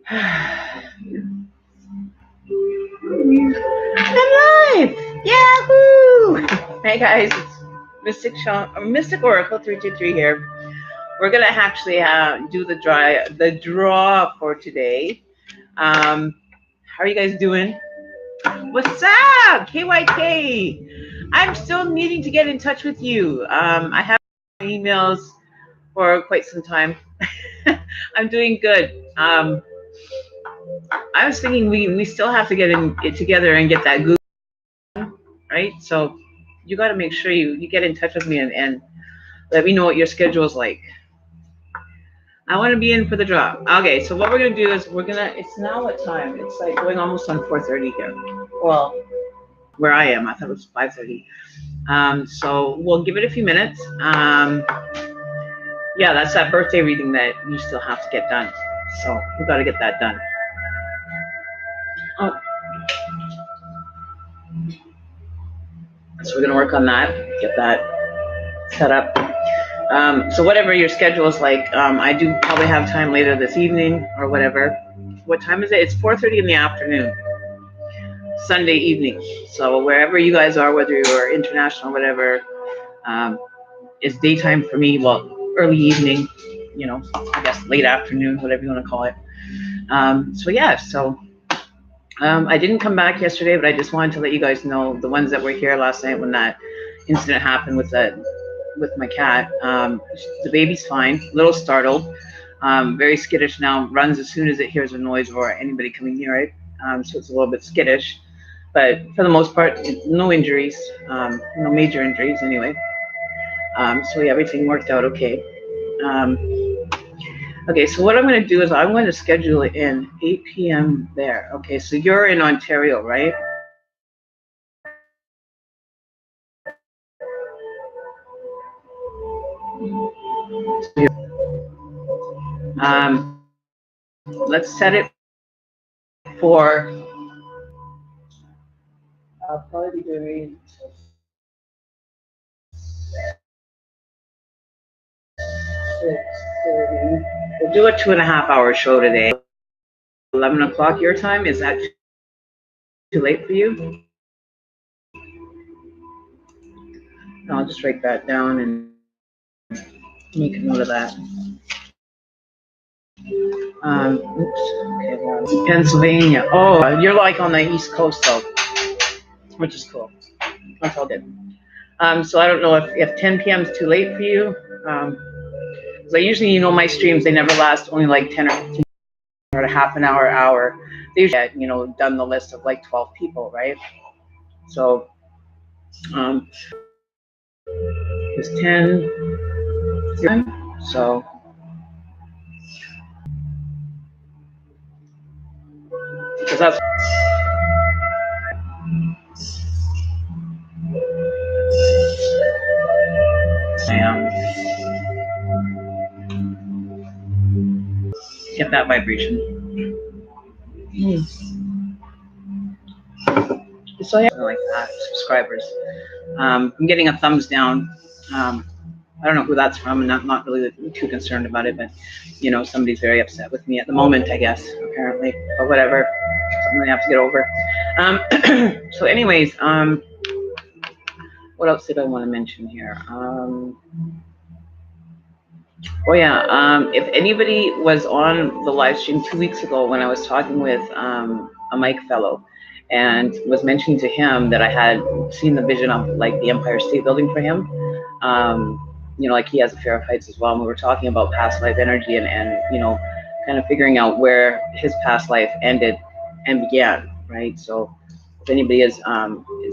I'm live! Yahoo! Hey guys, it's Mystic Oracle 323 here. We're gonna actually do the draw for today. How are you guys doing? What's up, KYK? I'm still needing to get in touch with you. I have emails for quite some time. I'm doing good. I was thinking we still have to get it together and get that Google, right? So you got to make sure you get in touch with me and let me know what your schedule is like. I want to be in for the drop. Okay, so what we're gonna do is it's now what time? It's like going almost on 4:30 here. Well, where I am, I thought it was 5:30. So we'll give it a few minutes. Yeah, that's that birthday reading that you still have to get done. So we got to get that done. Oh. So we're gonna work on that, get that set up. So whatever your schedule is like, I do probably have time later this evening or whatever. What time is it? It's 4:30 in the afternoon, Sunday evening. So wherever you guys are, whether you're international or whatever, it's daytime for me. Well, early evening, I guess late afternoon, whatever you want to call it. So I didn't come back yesterday, but I just wanted to let you guys know, the ones that were here last night when that incident happened with my cat. The baby's fine, a little startled, very skittish now, runs as soon as it hears a noise or anybody coming near it. So it's a little bit skittish, but for the most part, no injuries, no major injuries anyway. So yeah, everything worked out okay. Okay, so what I'm going to do is I'm going to schedule it in 8 p.m. there. Okay, so you're in Ontario, right? Let's set it for, I'll probably be doing 6:30. We'll do a 2.5-hour show today. 11 o'clock your time. Is that too late for you? I'll just write that down and make a note of that. Okay, Pennsylvania. Oh, you're like on the East Coast though, which is cool. That's all good. So I don't know if 10 p.m. is too late for you. So usually, my streams, they never last only like 10 or 15 or a half an hour. They usually get, done the list of like 12 people, right? So it's 10. So because that's get that vibration. So yeah, like that, subscribers. I'm getting a thumbs down. I don't know who that's from, and not really too concerned about it, but somebody's very upset with me at the moment, I guess, apparently, but whatever, something I have to get over. So anyways, what else did I want to mention here? If anybody was on the live stream 2 weeks ago when I was talking with a Mike fellow, and was mentioning to him that I had seen the vision of like the Empire State Building for him. Like he has a fear of heights as well. And we were talking about past life energy and kind of figuring out where his past life ended and began, right? So if anybody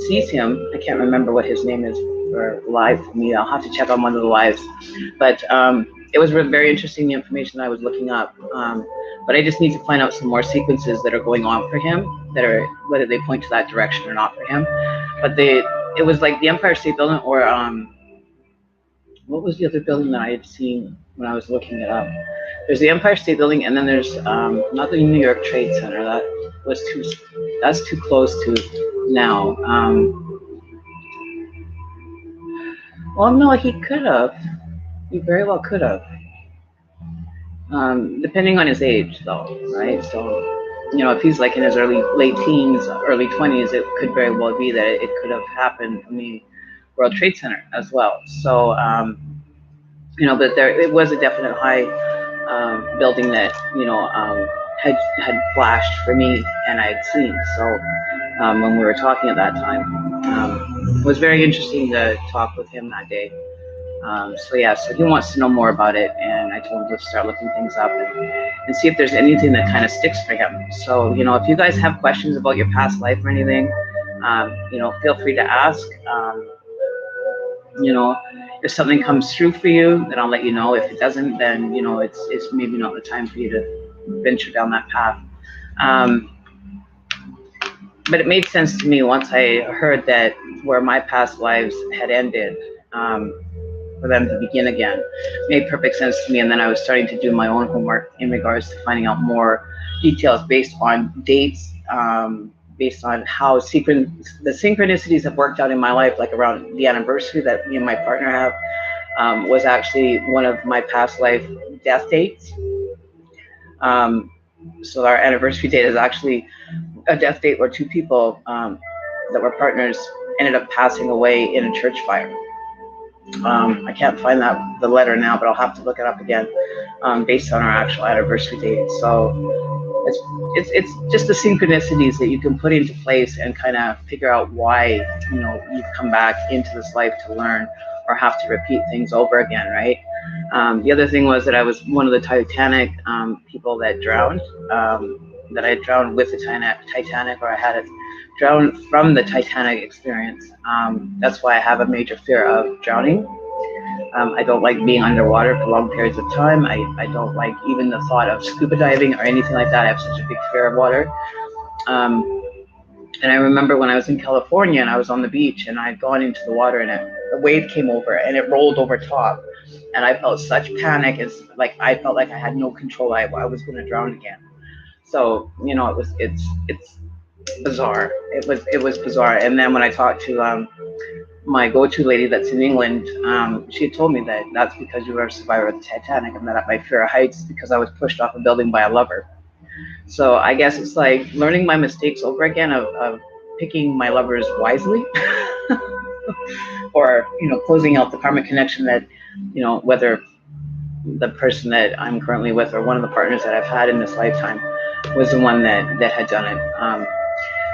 sees him, I can't remember what his name is for live for me. I'll have to check on one of the lives. But it was very interesting, the information I was looking up. But I just need to find out some more sequences that are going on for him, whether they point to that direction or not for him. But it was like the Empire State Building, or what was the other building that I had seen when I was looking it up? There's the Empire State Building, and then there's not the New York Trade Center. That's too close to now. Well, no, he could have. He very well could have. Depending on his age, though, right? So, if he's like in his late teens, early 20s, it could very well be that it could have happened from the World Trade Center as well. So, but it was a definite high building that had flashed for me and I had seen. So when we were talking at that time, it was very interesting to talk with him that day. So he wants to know more about it, and I told him to start looking things up and see if there's anything that kind of sticks for him. So, if you guys have questions about your past life or anything, feel free to ask. You know, if something comes through for you, then I'll let you know. If it doesn't, then it's maybe not the time for you to venture down that path. Um, but it made sense to me once I heard that where my past lives had ended. For them to begin again made perfect sense to me, and then I was starting to do my own homework in regards to finding out more details based on dates, based on how the synchronicities have worked out in my life, like around the anniversary that me and my partner have, was actually one of my past life death dates. So our anniversary date is actually a death date where two people that were partners ended up passing away in a church fire. I can't find the letter now, but I'll have to look it up again, based on our actual anniversary date. So it's just the synchronicities that you can put into place and kind of figure out why you've come back into this life to learn or have to repeat things over again, right? The other thing was that I was one of the Titanic people that drowned. That I drowned with the Titanic, or I had it drowned from the Titanic experience. That's why I have a major fear of drowning. I don't like being underwater for long periods of time. I don't like even the thought of scuba diving or anything like that. I have such a big fear of water. Um, and I remember when I was in California and I was on the beach and I had gone into the water and a wave came over and it rolled over top. And I felt such panic. It's like I felt like I had no control. I was going to drown again. So it's bizarre. It was bizarre. And then when I talked to my go-to lady that's in England, she told me that that's because you were a survivor of the Titanic, and that my fear of heights is because I was pushed off a building by a lover. So I guess it's like learning my mistakes over again of picking my lovers wisely, or closing out the karmic connection that whether the person that I'm currently with or one of the partners that I've had in this lifetime was the one that had done it.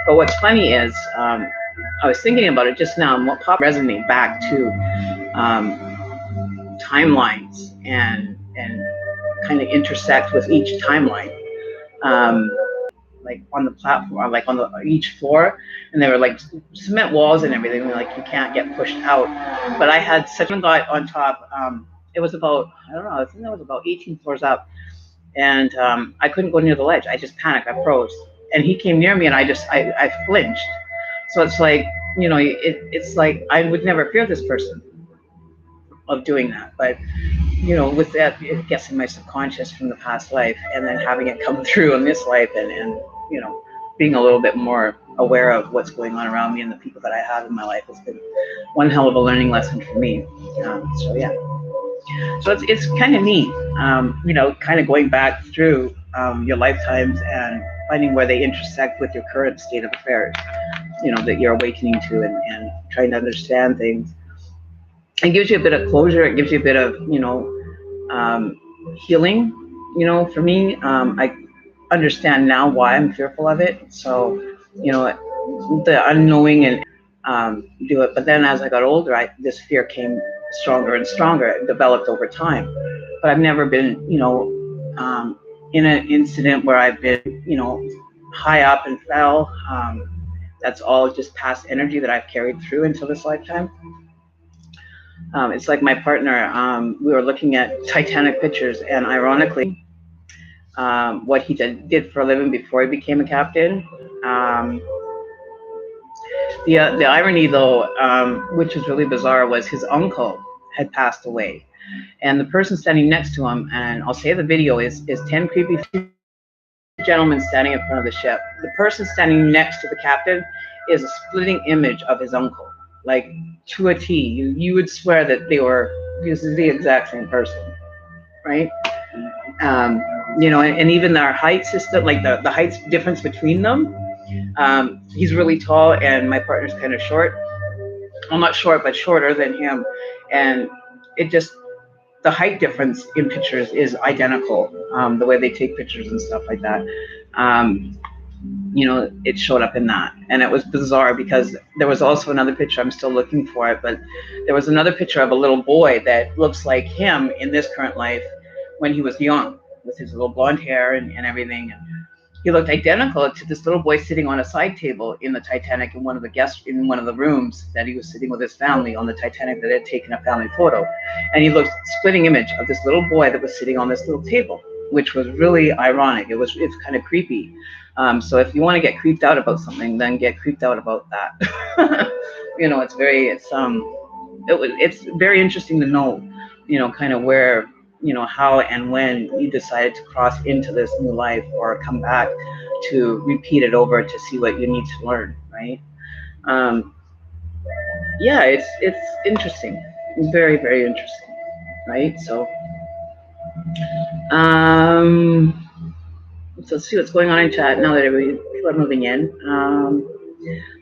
But what's funny is I was thinking about it just now, and what popped resonate back to timelines and kind of intersect with each timeline. Like on the platform, like on each floor, and there were like cement walls and everything. Like you can't get pushed out. But I had such a got on top. It was about, I don't know, I think that was about 18 floors up, and I couldn't go near the ledge. I just panicked. I froze, and he came near me, and I flinched. So it's like it's like I would never fear this person of doing that, but with that, it gets in my subconscious from the past life, and then having it come through in this life, and being a little bit more aware of what's going on around me and the people that I have in my life has been one hell of a learning lesson for me. So yeah, so it's kind of neat, kind of going back through your lifetimes and finding where they intersect with your current state of affairs, that you're awakening to, and trying to understand things. It gives you a bit of closure. It gives you a bit of healing. For me, I understand now why I'm fearful of it. So the unknowing and do it. But then as I got older, this fear came stronger and stronger. It developed over time. But I've never been in an incident where I've been high up and fell. That's all just past energy that I've carried through until this lifetime. It's like my partner, we were looking at Titanic pictures, and ironically, what he did for a living before he became a captain. The irony, though, which was really bizarre, was his uncle had passed away, and the person standing next to him, and I'll say the video is 10 creepy gentlemen standing in front of the ship. The person standing next to the captain is a splitting image of his uncle, like to a T. You would swear that this is the exact same person, right? And even our height system, like the height difference between them. He's really tall, and my partner's kind of short. Well, not short, but shorter than him, and it just the height difference in pictures is identical. The way they take pictures and stuff like that. Um, it showed up in that, and it was bizarre because there was also another picture. I'm still looking for it, but there was another picture of a little boy that looks like him in this current life when he was young, with his little blonde hair and everything. And he looked identical to this little boy sitting on a side table in the Titanic in one of the rooms that he was sitting with his family on the Titanic that had taken a family photo. And he looked splitting image of this little boy that was sitting on this little table, which was really ironic. It's kind of creepy. So if you want to get creeped out about something, then get creeped out about that. It's very interesting to know, kind of where, how and when you decided to cross into this new life or come back to repeat it over to see what you need to learn, right? Yeah, it's interesting, very, very interesting, right? So let's see what's going on in chat now that people are moving in.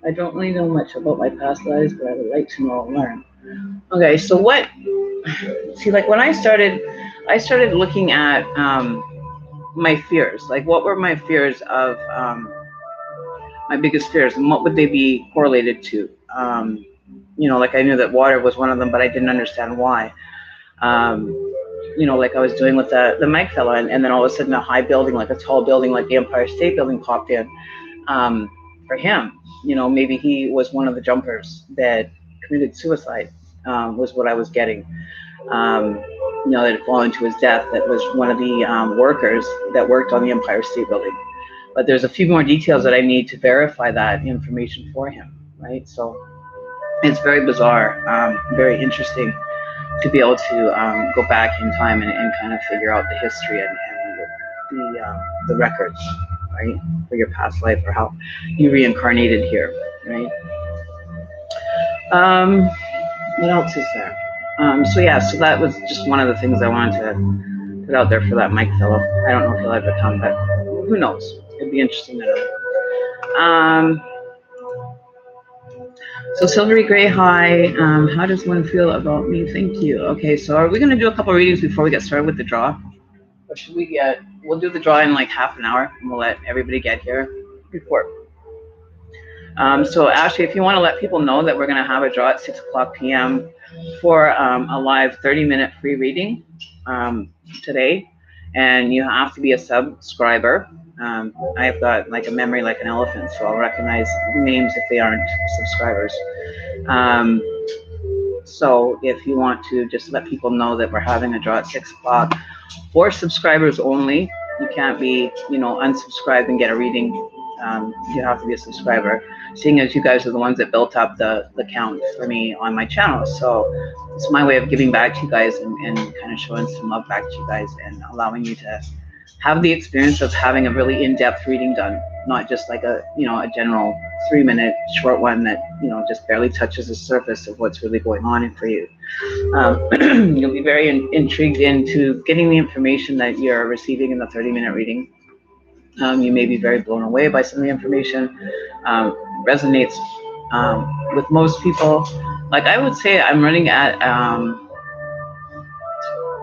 I don't really know much about my past lives, but I would like to know and learn. Okay, so when I started looking at my fears, like what were my fears of my biggest fears, and what would they be correlated to? Like I knew that water was one of them, but I didn't understand why. Like I was doing with the Mike fella, and then all of a sudden a high building, like a tall building, like the Empire State Building popped in. For him, maybe he was one of the jumpers that committed suicide, was what I was getting. That had fallen to his death. That was one of the workers that worked on the Empire State Building. But there's a few more details that I need to verify that information for him, right? So it's very bizarre, very interesting to be able to go back in time and kind of figure out the history and the records, right, for your past life or how you reincarnated here, right? What else is there? So that was just one of the things I wanted to put out there for that Mike fellow. I don't know if he'll ever come, but who knows? It'd be interesting to know. So Silvery Gray, hi. How does one feel about me? Thank you. Okay, so are we going to do a couple readings before we get started with the draw? Or should we'll do the draw in like half an hour, and we'll let everybody get here before. So Ashley, if you want to let people know that we're going to have a draw at 6:00 p.m. for a live 30-minute free reading today, and you have to be a subscriber. I've got like a memory like an elephant, so I'll recognize names if they aren't subscribers. So if you want to just let people know that we're having a draw at 6:00 for subscribers only, you can't be, unsubscribed and get a reading. You have to be a subscriber, seeing as you guys are the ones that built up the count for me on my channel. So it's my way of giving back to you guys and kind of showing some love back to you guys and allowing you to have the experience of having a really in-depth reading done, not just like a general 3-minute short one that, just barely touches the surface of what's really going on for you. You'll be very intrigued into getting the information that you're receiving in the 30-minute reading. You may be very blown away by some of the information. Resonates with most people. Like I would say I'm running at,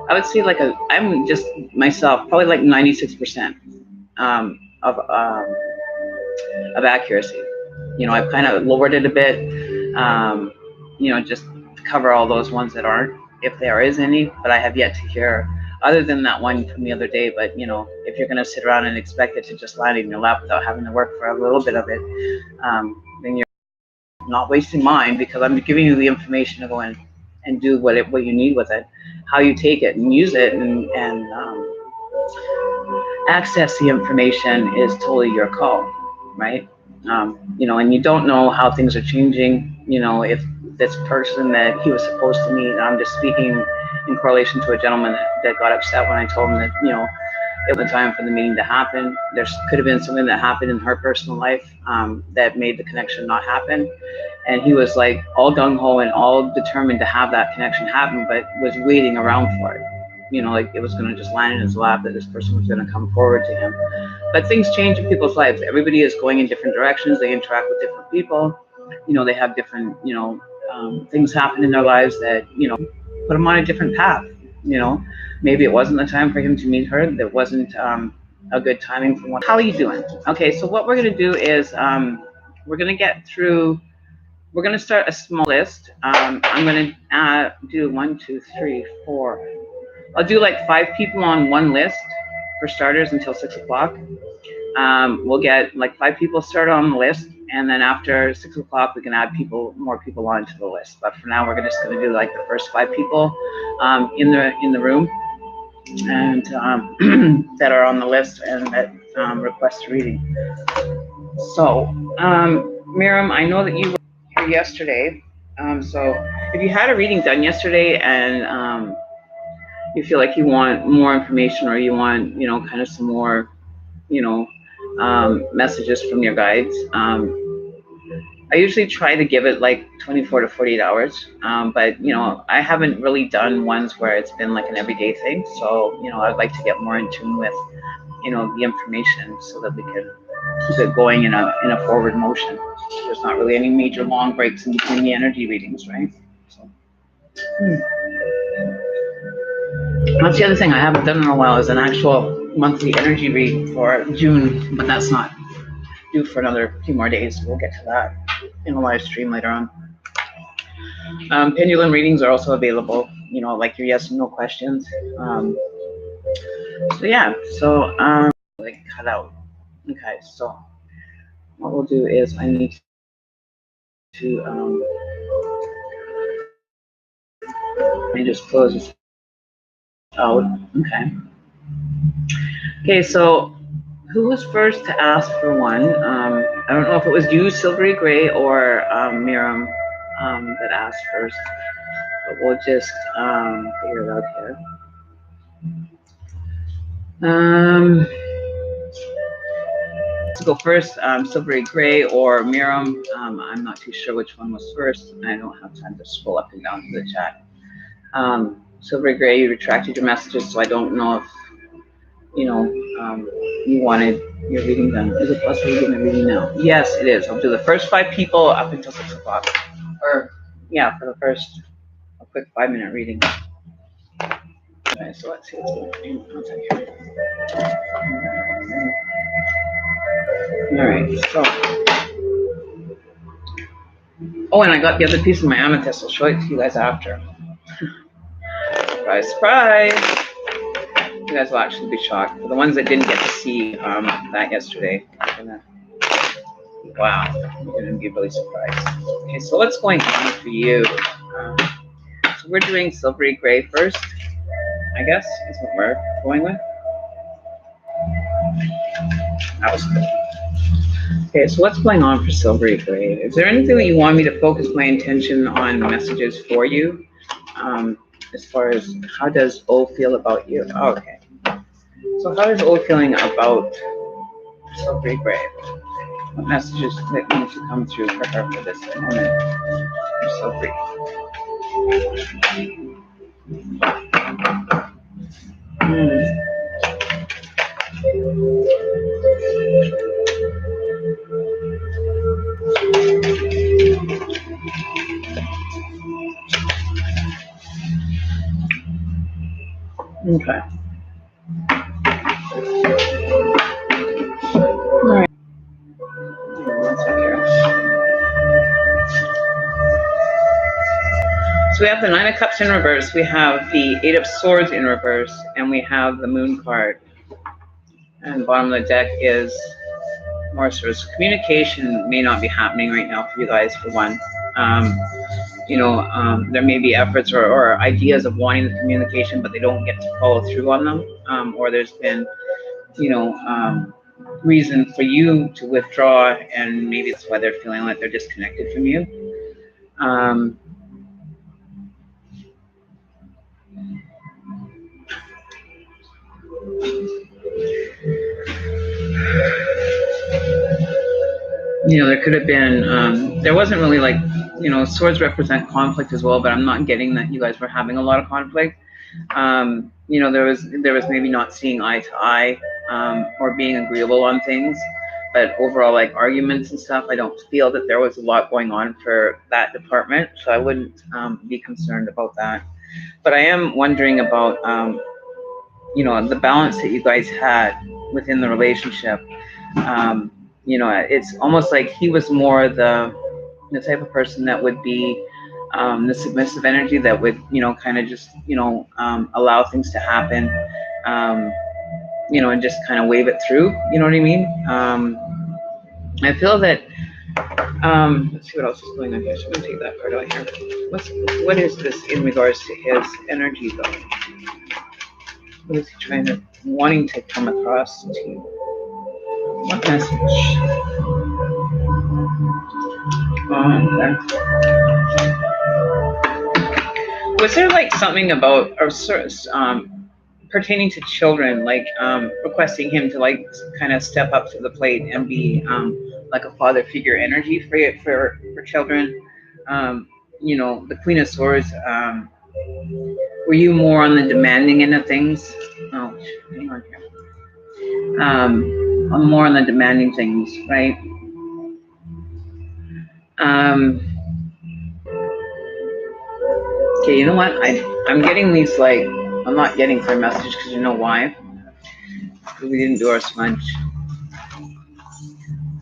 I would say I'm just myself, probably like 96% of accuracy. I've kind of lowered it a bit, just to cover all those ones that aren't, if there is any, but I have yet to hear, other than that one from the other day. But, if you're going to sit around and expect it to just land in your lap without having to work for a little bit of it, then you're not wasting mine, because I'm giving you the information to go in and do what you need with it. How you take it and use it and access the information is totally your call, right? And you don't know how things are changing. If this person that he was supposed to meet, I'm just speaking in correlation to a gentleman that got upset when I told him that, it was time for the meeting to happen. There could have been something that happened in her personal life that made the connection not happen. And he was like all gung-ho and all determined to have that connection happen, but was waiting around for it. you know, like it was going to just land in his lap, that this person was going to come forward to him. But things change in people's lives. Everybody is going in different directions. They interact with different people. You know, they have different, you know, things happen in their lives that, you know, put them on a different path. You know, maybe it wasn't the time for him to meet her. There wasn't a good timing for one. How are you doing? Okay, so what we're going to do is we're going to get through. We're going to start a small list. I'm going to do 1, 2, 3, 4. I'll do like 5 people on one list for starters until 6 o'clock. We'll get like 5 people started on the list, and then after 6 o'clock we can add more people onto the list. But for now, we're just going to do like the first 5 people in the room, and that are on the list and that request a reading. So, Miriam, I know that you were here yesterday. So if you had a reading done yesterday and you feel like you want more information, or you want, you know, kind of some more, you know, messages from your guides, I usually try to give it like 24 to 48 hours. But, you know, I haven't really done ones where it's been like an everyday thing. So, you know, I'd like to get more in tune with, you know, the information so that we can keep it going in a forward motion. There's not really any major long breaks in between the energy readings, right? So, that's the other thing I haven't done in a while, is an actual monthly energy read for June, but that's not due for another few more days. We'll get to that in a live stream later on. Pendulum readings are also available, you know, like your yes and no questions. So yeah, so like cut out. Okay, so what we'll do is I need to let me just close this out. Okay, so who was first to ask for one? I don't know if it was you, Silvery Gray, or Miriam that asked first, but we'll just figure it out here. Let's go first, Silvery Gray or Miriam. I'm not too sure which one was first. I don't have time to scroll up and down to the chat. Silvery Gray, you retracted your messages, so I don't know if, you know, you wanted your reading done. Is it possible to give me a reading now? Yes, it is. I'll do the first 5 people up until 6 o'clock. Or, yeah, for the first, a quick 5-minute reading. Okay, so let's see what's going on. All right, so. Oh, and I got the other piece of my amethyst. I'll show it to you guys after. Surprise, surprise. You guys will actually be shocked. For the ones that didn't get to see that yesterday, wow, you're going to be really surprised. Okay, so what's going on for you? So we're doing Silvery Gray first, I guess, is what we're going with. That was good. Okay, so what's going on for Silvery Gray? Is there anything that you want me to focus my intention on messages for you? As far as how does O feel about you? Oh, okay. So how is O feeling about Silvery Gray? What messages that need to come through for her for this moment? For Silvery. Okay. All right. So we have the 9 of Cups in reverse, we have the 8 of Swords in reverse, and we have the Moon card. And the bottom of the deck is more sort of communication may not be happening right now for you guys, for one. You know, there may be efforts or ideas of wanting the communication, but they don't get to follow through on them. Or there's been, you know, reason for you to withdraw, and maybe that's why they're feeling like they're disconnected from you. You know, there could have been, there wasn't really like, you know, swords represent conflict as well, but I'm not getting that you guys were having a lot of conflict. you know, there was maybe not seeing eye to eye, or being agreeable on things, but overall, like arguments and stuff, I don't feel that there was a lot going on for that department, so I wouldn't be concerned about that. But I am wondering about, you know, the balance that you guys had within the relationship. Um, you know, it's almost like he was more the type of person that would be, the submissive energy that would, you know, kind of just, you know, allow things to happen, um, you know, and just kind of wave it through. You know what I mean? I feel that. Let's see what else is going on here. So I'm gonna take that part out here. What is this in regards to his energy though? What is he trying to wanting to come across to you? What message? Okay. Was there like something about or pertaining to children, like requesting him to like kind of step up to the plate and be like a father figure energy for children? You know, the Queen of Swords. Were you more on the demanding end of things? Oh, hang on here. I'm more on the demanding things, right? Um, okay, you know what? I'm getting these like I'm not getting clear messages because you know why? Because we didn't do our smudge.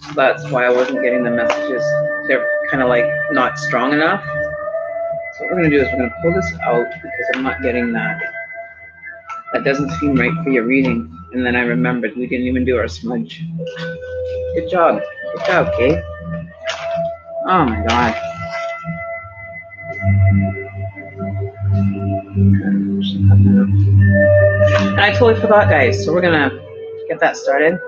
So that's why I wasn't getting the messages. They're kind of like not strong enough. So what we're gonna do is we're gonna pull this out because I'm not getting that. That doesn't seem right for your reading. And then I remembered we didn't even do our smudge. Good job. Good job, Kate. Oh my god. And I totally forgot, guys. So we're gonna get that started.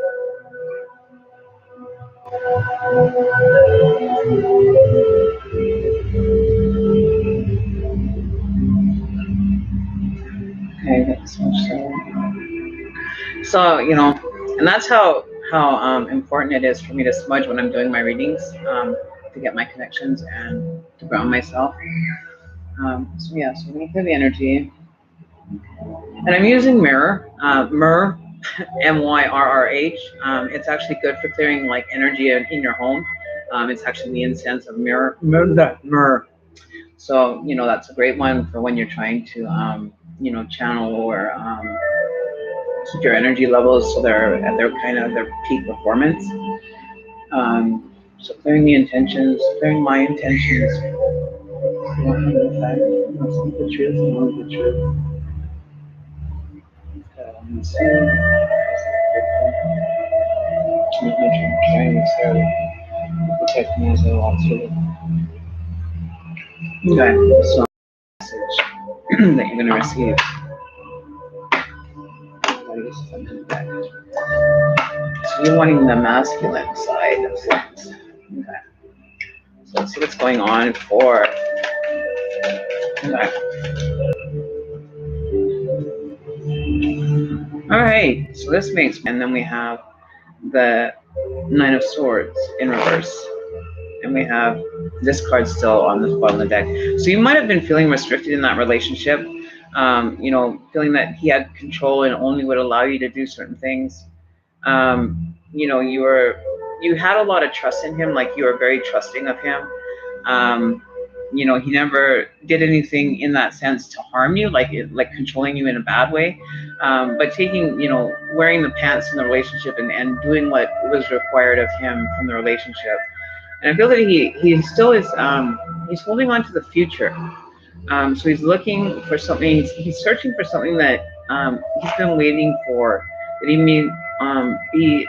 Okay, get this one started. So, you know, and that's how important it is for me to smudge when I'm doing my readings, to get my connections and to ground myself. So yeah, so we're gonna clear the energy. And I'm using myrrh, myrrh, Myrrh. It's actually good for clearing like energy in your home. It's actually the incense of myrrh. So, you know, that's a great one for when you're trying to, you know, channel or keep your energy levels so they're at their kind of their peak performance. So clearing the intentions, clearing my intentions. Speak the truth, know the truth. Trying to protect me as I want to. Okay, so message that you're gonna receive. So you're wanting the masculine side of things. Okay. So let's see what's going on for. Okay. All right. So this makes, and then we have the Nine of Swords in reverse, and we have this card still on the bottom of the deck. So you might have been feeling restricted in that relationship. You know, feeling that he had control and only would allow you to do certain things. You know, you had a lot of trust in him, like you were very trusting of him. You know, he never did anything in that sense to harm you, like controlling you in a bad way. But taking, you know, wearing the pants in the relationship and doing what was required of him from the relationship. And I feel that he still is, he's holding on to the future. So he's looking for something, he's searching for something that he's been waiting for, that he may be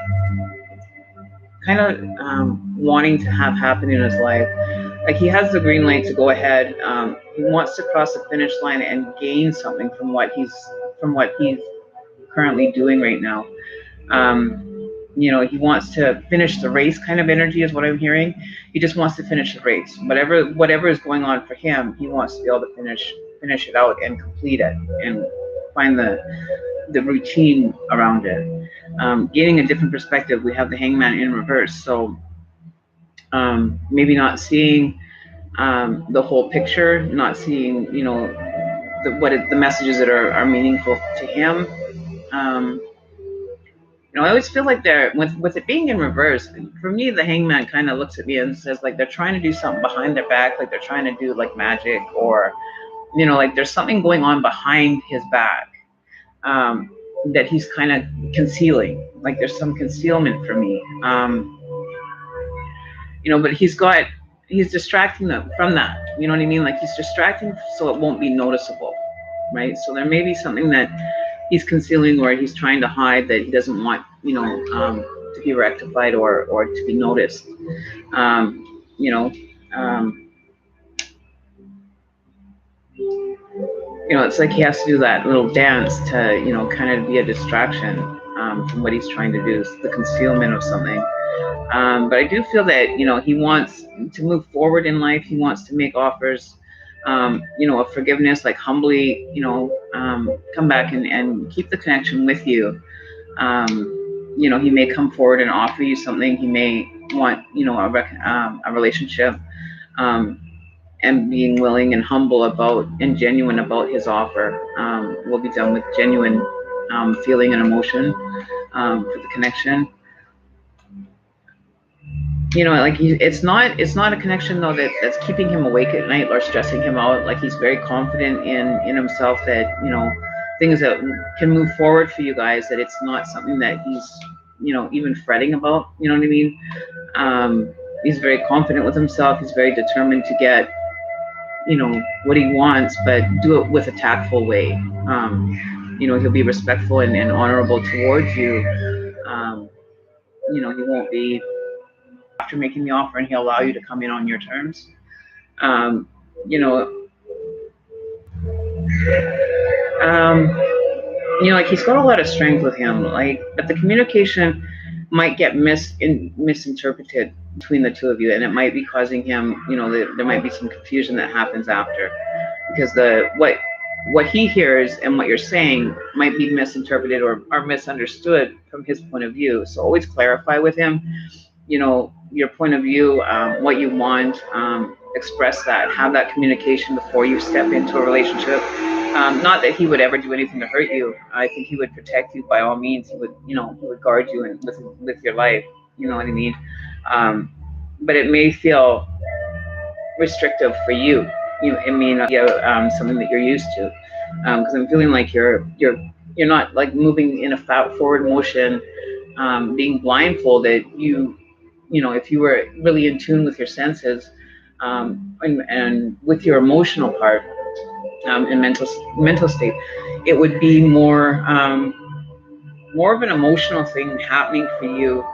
kind of wanting to have happen in his life. Like he has the green light to go ahead. He wants to cross the finish line and gain something from what he's currently doing right now. You know, he wants to finish the race kind of energy is what I'm hearing. He just wants to finish the race. Whatever is going on for him, he wants to be able to finish it out and complete it and find the routine around it. Gaining a different perspective, we have the Hangman in reverse. So maybe not seeing the whole picture, not seeing, you know, the messages that are meaningful to him. I always feel like they're with it being in reverse. For me, the hangman kind of looks at me and says like they're trying to do something behind their back, like they're trying to do like magic, or like there's something going on behind his back that he's kind of concealing. Like there's some concealment for me. But he's distracting them from that. You know what I mean? Like he's distracting so it won't be noticeable, right? So there may be something that he's concealing or he's trying to hide that he doesn't want, to be rectified or to be noticed. It's like he has to do that little dance to, kind of be a distraction from what he's trying to do, the concealment of something. But I do feel that, he wants to move forward in life. He wants to make offers, of forgiveness, like humbly, come back and keep the connection with you. He may come forward and offer you something. He may want, a relationship, and being willing and humble about and genuine about his offer will be done with genuine feeling and emotion for the connection. It's not a connection though that's keeping him awake at night or stressing him out. Like he's very confident in himself that things that can move forward for you guys. That it's not something that he's even fretting about. You know what I mean? He's very confident with himself. He's very determined to get what he wants, but do it with a tactful way. He'll be respectful and honorable towards you. He won't be after making the offer, and he'll allow you to come in on your terms. Like he's got a lot of strength with him. Like, but the communication might get misinterpreted between the two of you, and it might be causing him. There might be some confusion that happens after, because what he hears and what you're saying might be misinterpreted or misunderstood from his point of view. So always clarify with him, your point of view, what you want, express that, have that communication before you step into a relationship. Not that he would ever do anything to hurt you. I think he would protect you by all means. He would, he would guard you and with your life. You know what I mean? But it may feel restrictive for you. It may not be something that you're used to. Because I'm feeling like you're not like moving in a forward motion, being blindfolded. If you were really in tune with your senses, and with your emotional part, and mental state, it would be more of an emotional thing happening for you,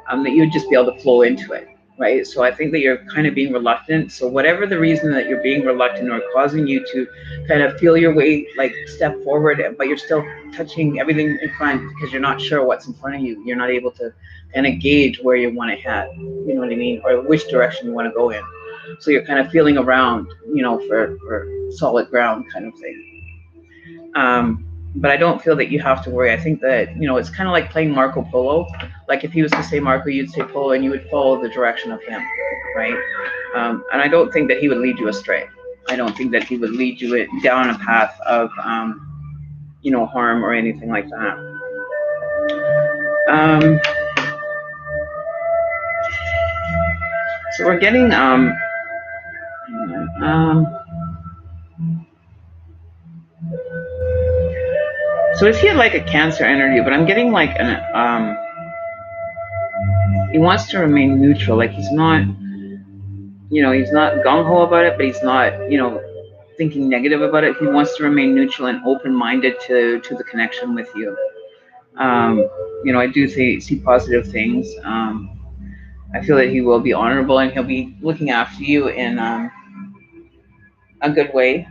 that you would just be able to flow into it, right? So I think that you're kind of being reluctant. So whatever the reason that you're being reluctant or causing you to kind of feel your way, like step forward, but you're still touching everything in front because you're not sure what's in front of you. You're not able to kind of gauge where you want to head, you know what I mean? Or which direction you want to go in. So you're kind of feeling around, for solid ground kind of thing. But I don't feel that you have to worry. I think that, it's kind of like playing Marco Polo. Like if he was to say Marco, you'd say Polo, and you would follow the direction of him, right? And I don't think that he would lead you astray. I don't think that he would lead you down a path of, harm or anything like that. So we're getting, so is he like a Cancer energy? But I'm getting like he wants to remain neutral. Like he's not, he's not gung-ho about it, but he's not, thinking negative about it. He wants to remain neutral and open-minded to the connection with you. I do see positive things. I feel that he will be honorable and he'll be looking after you in a good way.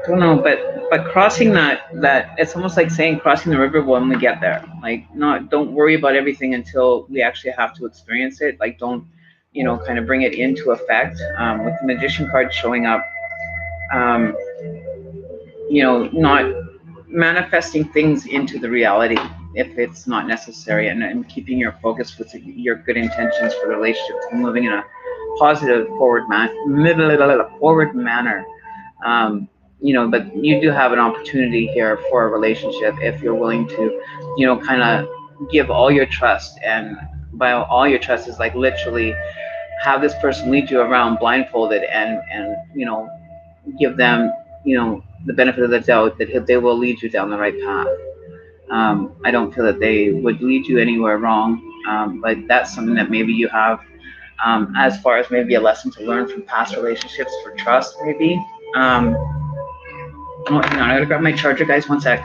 Don't know, but crossing that it's almost like saying crossing the river when we get there. Like don't worry about everything until we actually have to experience it. Like don't kind of bring it into effect. With the Magician card showing up, not manifesting things into the reality if it's not necessary, and keeping your focus with your good intentions for the relationship, moving in a positive forward manner. Um, but you do have an opportunity here for a relationship if you're willing to, kind of give all your trust. And by all your trust is like literally have this person lead you around blindfolded, and give them, the benefit of the doubt that they will lead you down the right path. I don't feel that they would lead you anywhere wrong, but that's something that maybe you have, as far as maybe a lesson to learn from past relationships for trust, maybe. Oh, hang on, I gotta grab my charger, guys. One sec.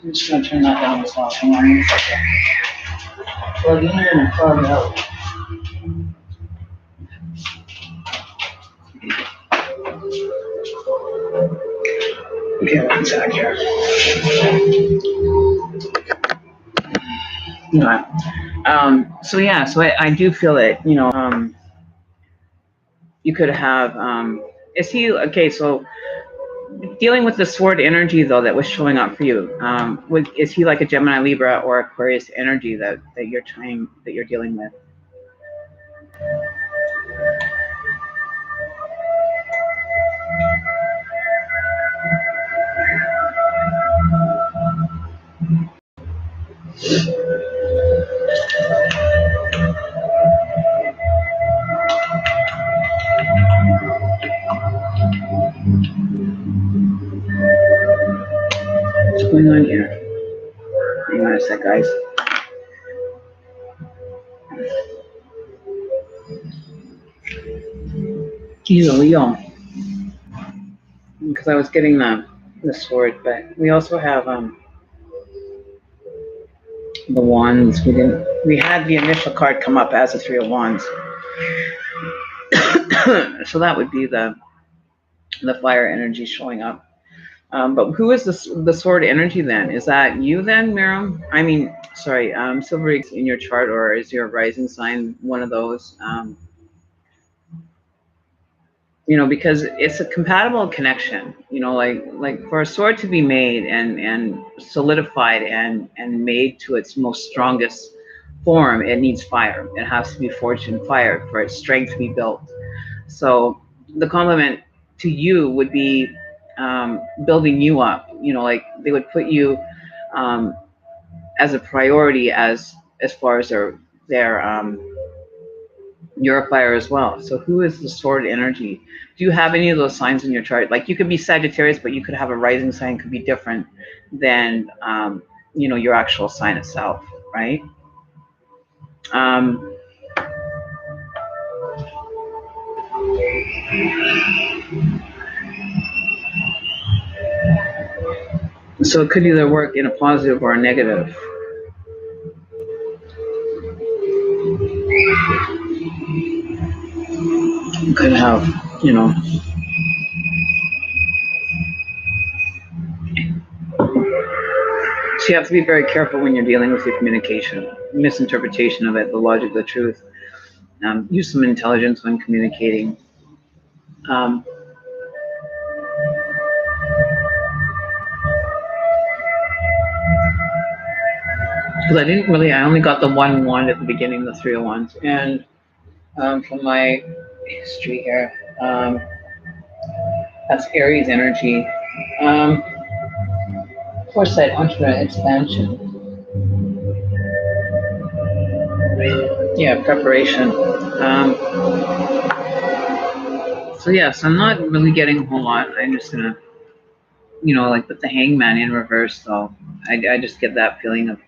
I'm just gonna turn that down as well. Hang on one second. Plug in and plug out. Okay, one sec here. So I do feel that, you could have, is he, okay, so dealing with the sword energy though that was showing up for you, is he like a Gemini, Libra, or Aquarius energy that you're dealing with? What's going on here? Hang on a sec, guys. He's a Leo, because I was getting the sword, but we also have the wands. We had the initial card come up as a 3 of Wands. So that would be the fire energy showing up. But who is the sword energy then? Is that you then, Miriam? I mean, sorry, Silver in your chart, or is your rising sign one of those? Because it's a compatible connection, like for a sword to be made and solidified and made to its most strongest form, it needs fire. It has to be forged in fire for its strength to be built. So the compliment to you would be building you up, like they would put you as a priority as far as their you're a fire as well. So who is the sword energy? Do you have any of those signs in your chart? Like you could be Sagittarius, but you could have a rising sign could be different than your actual sign itself, right? So it could either work in a positive or a negative. You could have, So you have to be very careful when you're dealing with your communication, misinterpretation of it, the logic, the truth. Use some intelligence when communicating. Because I only got the 1 wand at the beginning, the 3 of Wands. And from my history here, that's Aries energy. Foresight, entrepreneur, expansion. Yeah, preparation. So yes, I'm not really getting a whole lot. I'm just gonna, like with the Hangman in reverse, though. I just get that feeling of,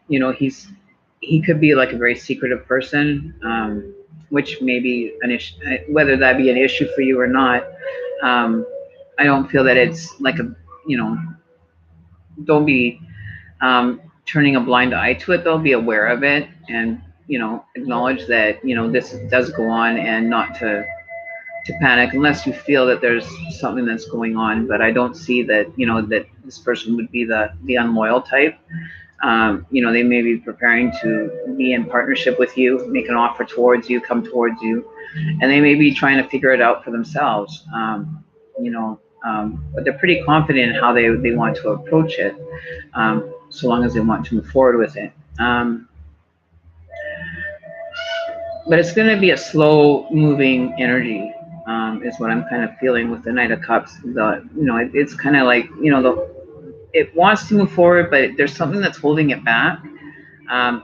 he could be like a very secretive person, which may be an issue, whether that be an issue for you or not. I don't feel that it's like a, don't be turning a blind eye to it. They'll be aware of it and, acknowledge that, this does go on, and not to panic unless you feel that there's something that's going on. But I don't see that, that this person would be the unloyal type. They may be preparing to be in partnership with you, make an offer towards you, come towards you, and they may be trying to figure it out for themselves. But they're pretty confident in how they want to approach it, so long as they want to move forward with it. But it's going to be a slow moving energy, is what I'm kind of feeling with the Knight of Cups. It's kind of like, it wants to move forward, but there's something that's holding it back,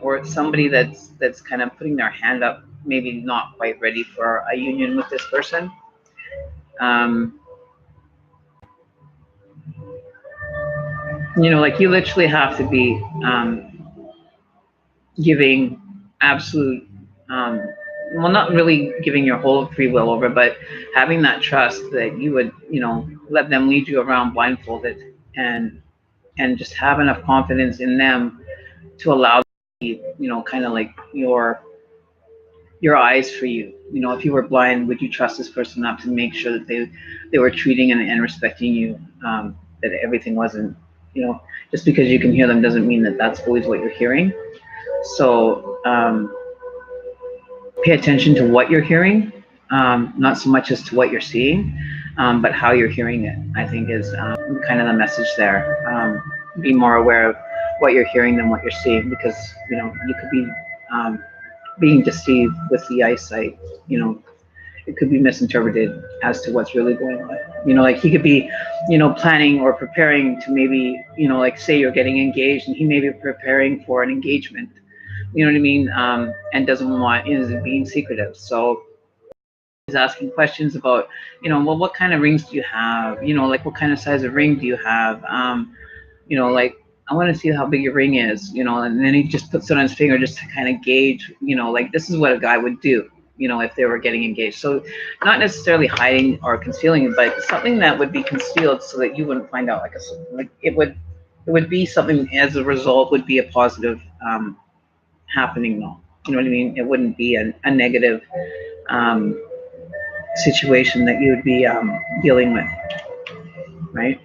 or it's somebody that's kind of putting their hand up, maybe not quite ready for a union with this person. Like you literally have to be giving absolute, well, not really giving your whole free will over, but having that trust that you would, let them lead you around blindfolded, and just have enough confidence in them to allow, kind of like your eyes for you. If you were blind, would you trust this person enough to make sure that they were treating and respecting you, that everything wasn't, just because you can hear them doesn't mean that that's always what you're hearing. So pay attention to what you're hearing, not so much as to what you're seeing, but how you're hearing it, I think is kind of the message there. Be more aware of what you're hearing than what you're seeing, because you could be being deceived with the eyesight. It could be misinterpreted as to what's really going on. Like he could be, planning or preparing to maybe, like say you're getting engaged, and he may be preparing for an engagement. You know what I mean? And doesn't want, is being secretive. So he's asking questions about, well, what kind of rings do you have? Like what kind of size of ring do you have? Like I want to see how big your ring is, and then he just puts it on his finger just to kind of gauge, like this is what a guy would do, if they were getting engaged. So not necessarily hiding or concealing it, but something that would be concealed so that you wouldn't find out. Like it would be something, as a result, would be a positive happening though. You know what I mean? It wouldn't be a negative situation that you would be dealing with, right?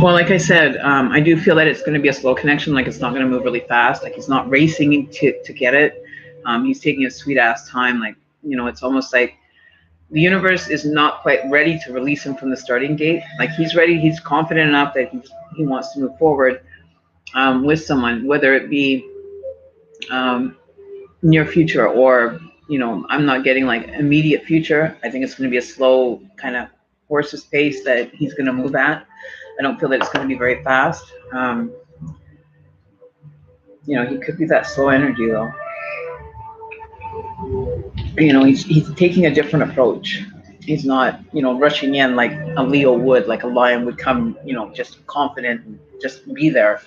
Well, like I said, I do feel that it's going to be a slow connection. Like it's not going to move really fast. Like he's not racing to get it. He's taking a sweet ass time. Like, it's almost like the universe is not quite ready to release him from the starting gate. Like he's ready. He's confident enough that he wants to move forward with someone, whether it be near future or, I'm not getting like immediate future. I think it's going to be a slow kind of horse's pace that he's going to move at. I don't feel that it's going to be very fast. He could be that slow energy though. He's taking a different approach. He's not, rushing in like a Leo would, like a lion would come, just confident and just be there.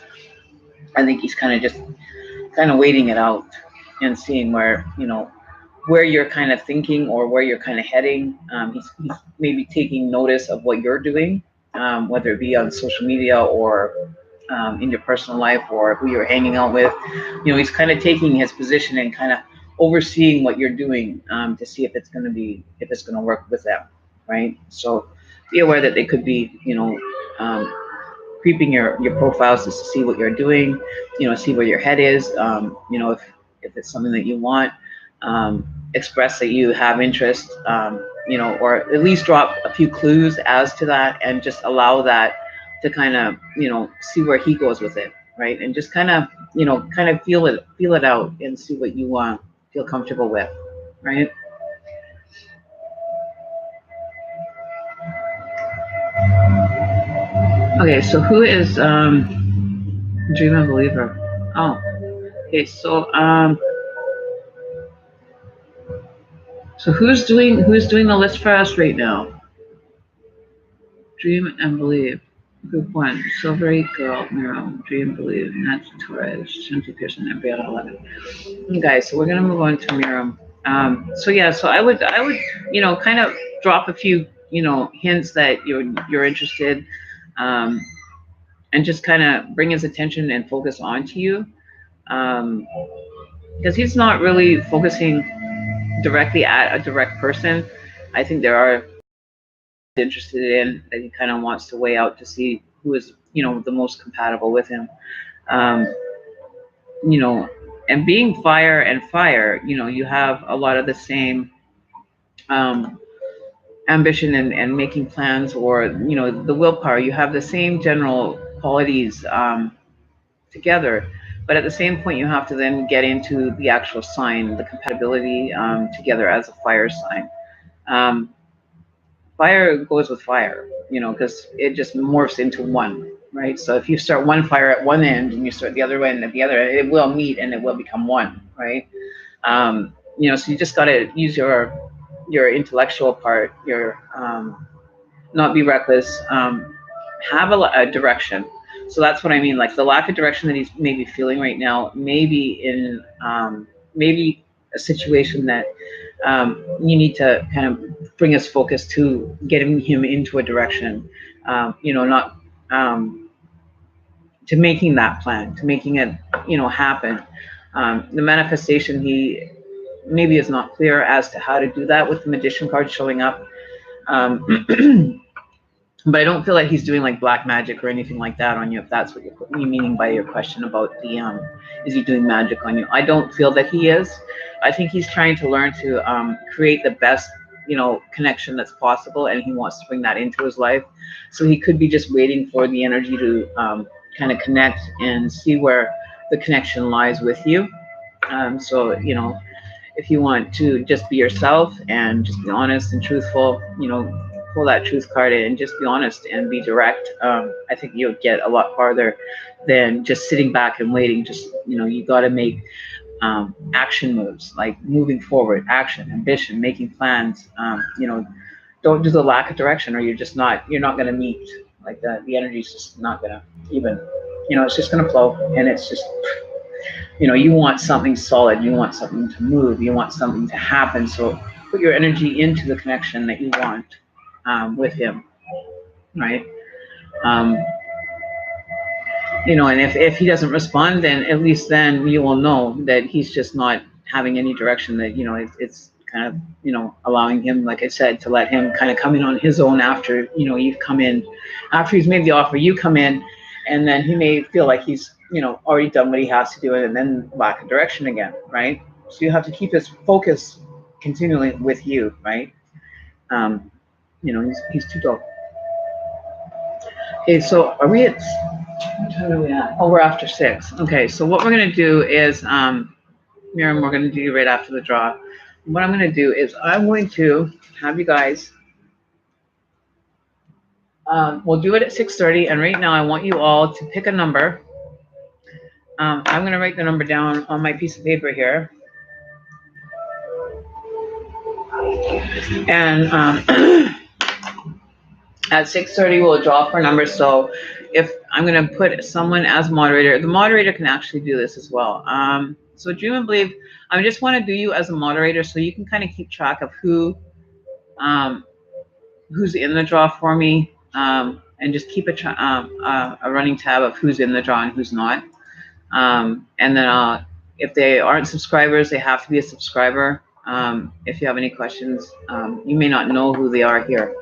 I think he's kind of waiting it out and seeing where you're kind of thinking or where you're kind of heading. He's maybe taking notice of what you're doing, whether it be on social media or in your personal life or who you're hanging out with. He's kind of taking his position and kind of overseeing what you're doing, to see if it's going to work with them, right? So be aware that they could be, creeping your profiles just to see what you're doing, see where your head is. If it's something that you want, express that you have interest, or at least drop a few clues as to that, and just allow that to kind of, see where he goes with it, right? And just kind of, feel it out and see what you want, feel comfortable with, right? Okay, so who is Dream and Believer? Oh, okay, so who's doing the list for us right now? Dream and Believe. Group 1, Silver 8 Girl, Miro, Dream, Believe, Nat Torres, Shanti Pearson, and Brianna 11. Okay, so we're gonna move on to Miro. So I would, kind of drop a few, hints that you're interested, and just kind of bring his attention and focus onto you. because he's not really focusing directly at a direct person. I think there are interested in that he kind of wants to weigh out to see who is, the most compatible with him. Um, you know, and being fire and fire, you have a lot of the same um, ambition and making plans, or the willpower. You have the same general qualities together, but at the same point, you have to then get into the actual sign, the compatibility together as a fire sign. Um, Fire goes with fire, because it just morphs into one, right? So if you start one fire at one end and you start the other end at the other, it will meet and it will become one, right? So you just got to use your intellectual part, your not be reckless, have a direction. So that's what I mean. Like the lack of direction that he's maybe feeling right now, maybe in maybe a situation that you need to kind of bring his focus to getting him into a direction, not to making that plan, to making it, happen. The manifestation, he maybe is not clear as to how to do that with the magician card showing up. But I don't feel like he's doing like black magic or anything like that on you, if that's what you're meaning by your question about the is he doing magic on you? I don't feel that he is. I think he's trying to learn to create the best, connection that's possible, and he wants to bring that into his life. So he could be just waiting for the energy to kind of connect and see where the connection lies with you. So if you want to just be yourself and just be honest and truthful, pull that truth card in and just be honest and be direct. I think you'll get a lot farther than just sitting back and waiting. Just, you got to make action moves, like moving forward, action, ambition, making plans. Don't do the lack of direction, or you're not going to meet. Like the energy's just not going to even, it's just going to flow, and it's just, you want something solid, you want something to move, you want something to happen. So put your energy into the connection that you want with him, right? um, and if he doesn't respond, then at least then you will know that he's just not having any direction, that it's kind of allowing him, like I said, to let him kind of come in on his own after you've come in, after he's made the offer, you come in, and then he may feel like he's already done what he has to do, and then lack of direction again, right? So you have to keep his focus continually with you, right? He's too dull. Okay, so are we at, what time are we at? Oh, we're after 6. Okay, so what we're going to do is, Miriam, we're going to do right after the draw. What I'm going to do is I'm going to have you guys, we'll do it at 6:30, and right now I want you all to pick a number. I'm going to write the number down on my piece of paper here. And at 6:30, we'll draw for numbers. So if I'm going to put someone as moderator, the moderator can actually do this as well. So Dream and Believe, I just want to do you as a moderator so you can kind of keep track of who's in the draw for me, and just keep a running tab of who's in the draw and who's not. And then if they aren't subscribers, they have to be a subscriber. If you have any questions, you may not know who they are here.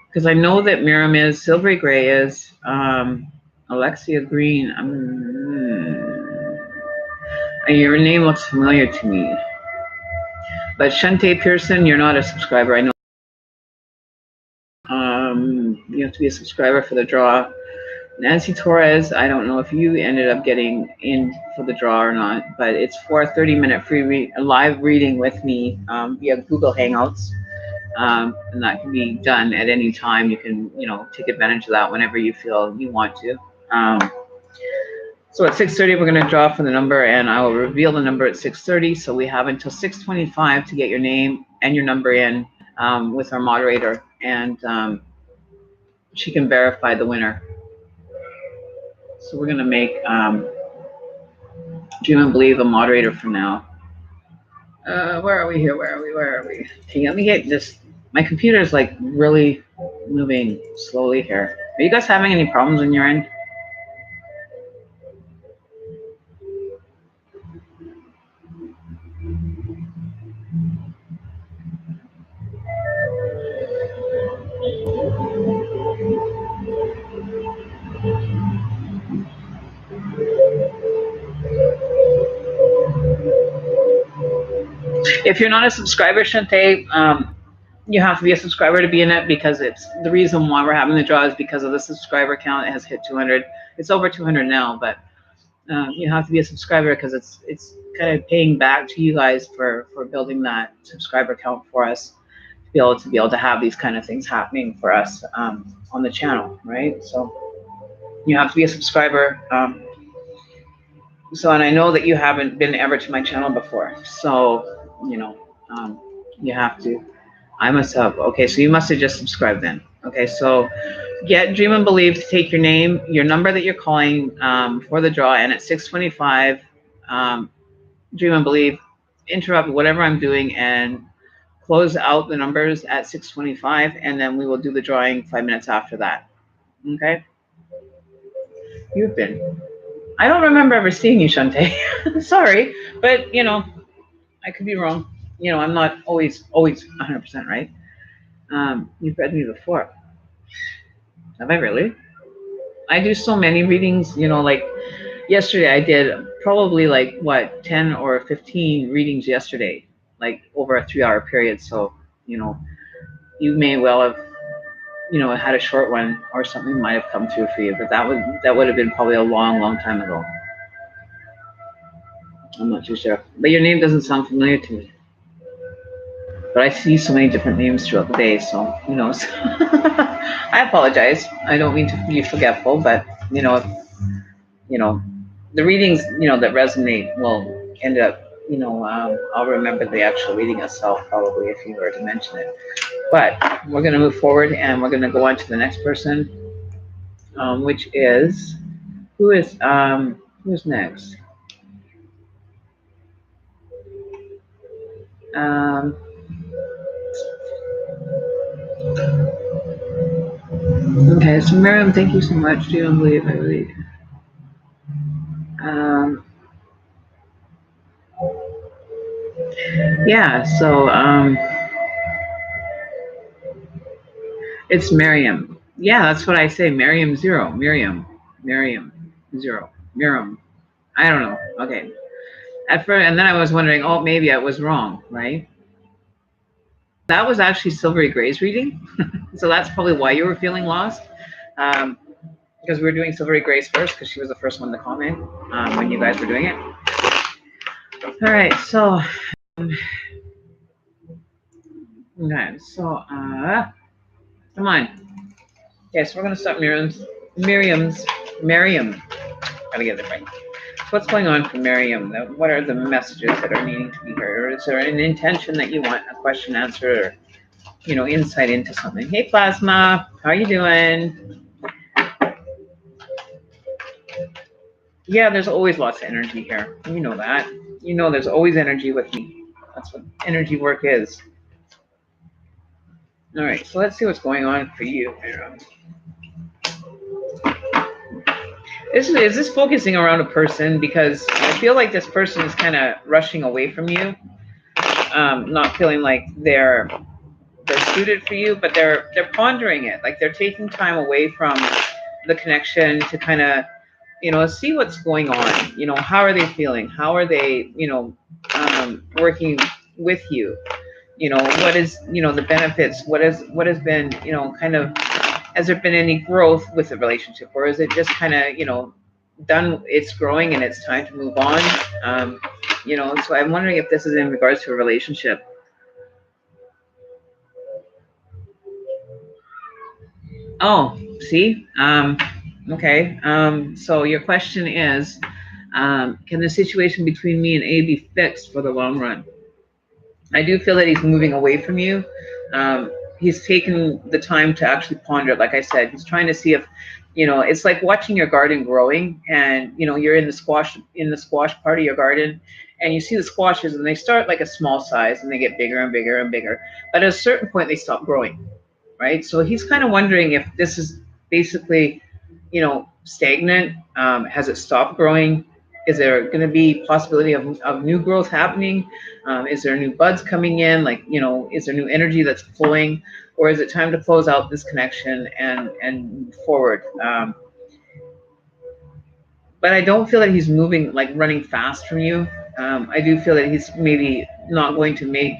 Because I know that Miriam is, Silvery Gray is, Alexia Green. Your name looks familiar to me. But Shante Pearson, you're not a subscriber. I know. You have to be a subscriber for the draw. Nancy Torres, I don't know if you ended up getting in for the draw or not, but it's for a 30-minute free live reading with me via Google Hangouts. And that can be done at any time. You can, take advantage of that whenever you feel you want to. So at 6:30, we're going to draw for the number, and I will reveal the number at 6:30. So we have until 6:25 to get your name and your number in with our moderator, and she can verify the winner. So we're going to make Dream and Believe a moderator for now. Where are we here? Where are we? Okay, let me get this. My computer is like really moving slowly here. Are you guys having any problems on your end? If you're not a subscriber, Shante, you have to be a subscriber to be in it, because it's the reason why we're having the draw is because of the subscriber count. It has hit 200. It's over 200 now, but you have to be a subscriber, because it's kind of paying back to you guys for building that subscriber count for us to be able to have these kind of things happening for us on the channel, right? So you have to be a subscriber. So, and I know that you haven't been ever to my channel before, so you have to. I'm a sub. Okay, so you must have just subscribed then. Okay, so get Dream and Believe to take your name, your number that you're calling for the draw, and at 6:25, Dream and Believe, interrupt whatever I'm doing and close out the numbers at 6:25, and then we will do the drawing 5 minutes after that. Okay? You've been. I don't remember ever seeing you, Shante. Sorry, but I could be wrong. I'm not always 100% right. You've read me before. Have I really? I do so many readings, like yesterday I did probably 10 or 15 readings yesterday, like over a 3-hour period. So, you may well have, had a short one or something might have come through for you, but that would have been probably a long, long time ago. I'm not too sure. But your name doesn't sound familiar to me. But I see so many different names throughout the day, so who knows? I apologize. I don't mean to be forgetful, but the readings that resonate will end up I'll remember the actual reading itself probably if you were to mention it. But we're going to move forward and we're going to go on to the next person, which is who's next? Okay, so Miriam, thank you so much. Do you don't believe I really? Yeah, so it's Miriam. Yeah, that's what I say. Miriam 0. Miriam 0. Miriam. I don't know. Okay. At first, and then I was wondering, oh, maybe I was wrong, right? That was actually Silvery Gray's reading. So that's probably why you were feeling lost. Because we were doing Silvery Gray's first, because she was the first one to comment when you guys were doing it. All right, so okay, so come on. Okay, so we're gonna start Miriam. Gotta get it right. So what's going on for Miriam? What are the messages that are needing to be heard? Or is there an intention that you want a question answered, or insight into something? Hey, Plasma, how are you doing? Yeah, there's always lots of energy here. You know that. There's always energy with me. That's what energy work is. All right, so let's see what's going on for you, Miriam. Is this focusing around a person? Because I feel like this person is kind of rushing away from you, not feeling like they're suited for you, but they're pondering it. Like they're taking time away from the connection to kind of, see what's going on. How are they feeling? How are they, working with you? What is, the benefits? What has been, kind of, has there been any growth with the relationship, or is it just kind of, done, it's growing and it's time to move on? So I'm wondering if this is in regards to a relationship. Oh, see? Okay. So your question is, can the situation between me and A be fixed for the long run? I do feel that he's moving away from you. He's taken the time to actually ponder it. Like I said, he's trying to see if, it's like watching your garden growing, and you're in the squash part of your garden, and you see the squashes, and they start like a small size, and they get bigger and bigger and bigger. But at a certain point, they stop growing, right? So he's kind of wondering if this is basically, stagnant. Has it stopped growing? Is there going to be possibility of new growth happening? Is there new buds coming in? Like, is there new energy that's flowing? Or is it time to close out this connection and move forward? But I don't feel that he's moving, like running fast from you. I do feel that he's maybe not going to make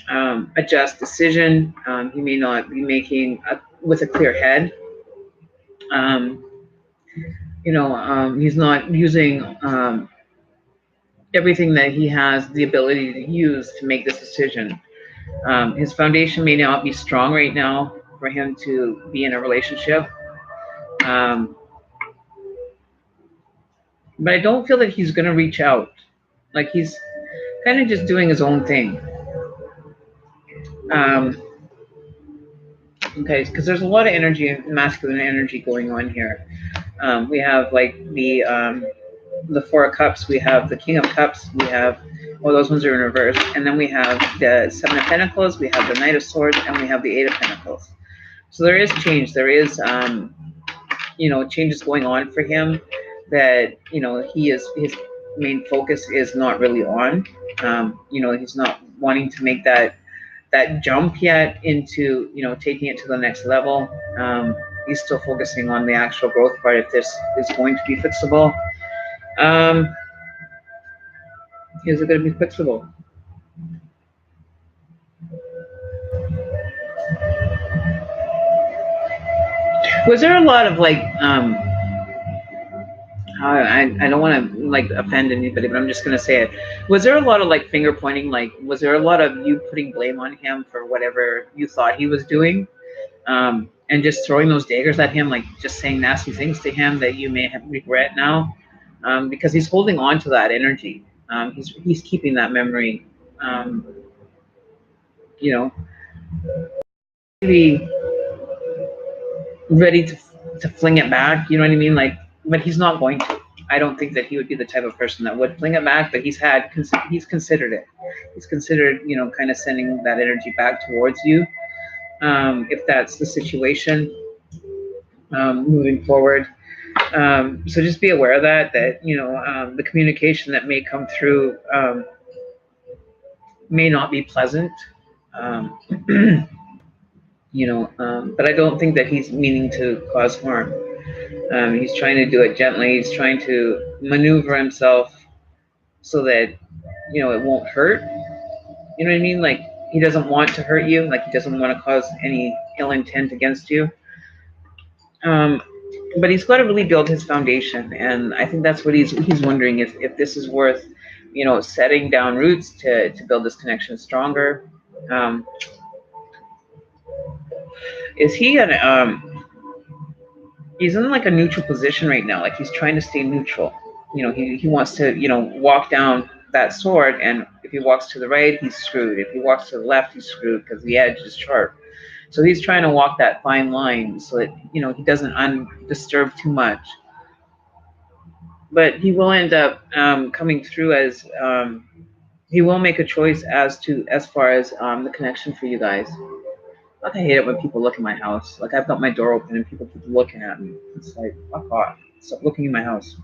a just decision. He may not be making with a clear head. Um, he's not using everything that he has the ability to use to make this decision. His foundation may not be strong right now for him to be in a relationship. Um, but I don't feel that he's going to reach out. Like he's kind of just doing his own thing. Um, okay, because there's a lot of energy, masculine energy going on here. We have like the Four of Cups, we have the King of Cups, we have, well, those ones are in reverse, and then we have the Seven of Pentacles, we have the Knight of Swords, and we have the Eight of Pentacles. So there is change. There is, changes going on for him that, his main focus is not really on. He's not wanting to make that jump yet into, taking it to the next level. He's still focusing on the actual growth part, if this is going to be fixable. Is it going to be fixable? Was there a lot of like, I don't want to like offend anybody, but I'm just going to say it. Was there a lot of like finger pointing? Like, was there a lot of you putting blame on him for whatever you thought he was doing? And just throwing those daggers at him, like just saying nasty things to him that you may have regret now, because he's holding on to that energy. He's keeping that memory. You know, maybe ready to fling it back. You know what I mean? Like, but he's not going to. I don't think that he would be the type of person that would fling it back. But he's considered it. He's considered, kind of sending that energy back towards you, if that's the situation. Moving forward. So just be aware of that the communication that may come through may not be pleasant. But I don't think that he's meaning to cause harm. He's trying to do it gently. He's trying to maneuver himself so that, it won't hurt. You know what I mean? Like, he doesn't want to hurt you. Like, he doesn't want to cause any ill intent against you. But he's got to really build his foundation, and I think that's what he's wondering, if this is worth, setting down roots to build this connection stronger. Is he he's in like a neutral position right now. Like, he's trying to stay neutral. He wants to, walk down that sword, and if he walks to the right, he's screwed. If he walks to the left, he's screwed because the edge is sharp. So he's trying to walk that fine line so that, he doesn't undisturb too much. But he will end up coming through as, he will make a choice as far as the connection for you guys. Like, I hate it when people look in my house. Like, I've got my door open and people keep looking at me. It's like, fuck off. Stop looking in my house.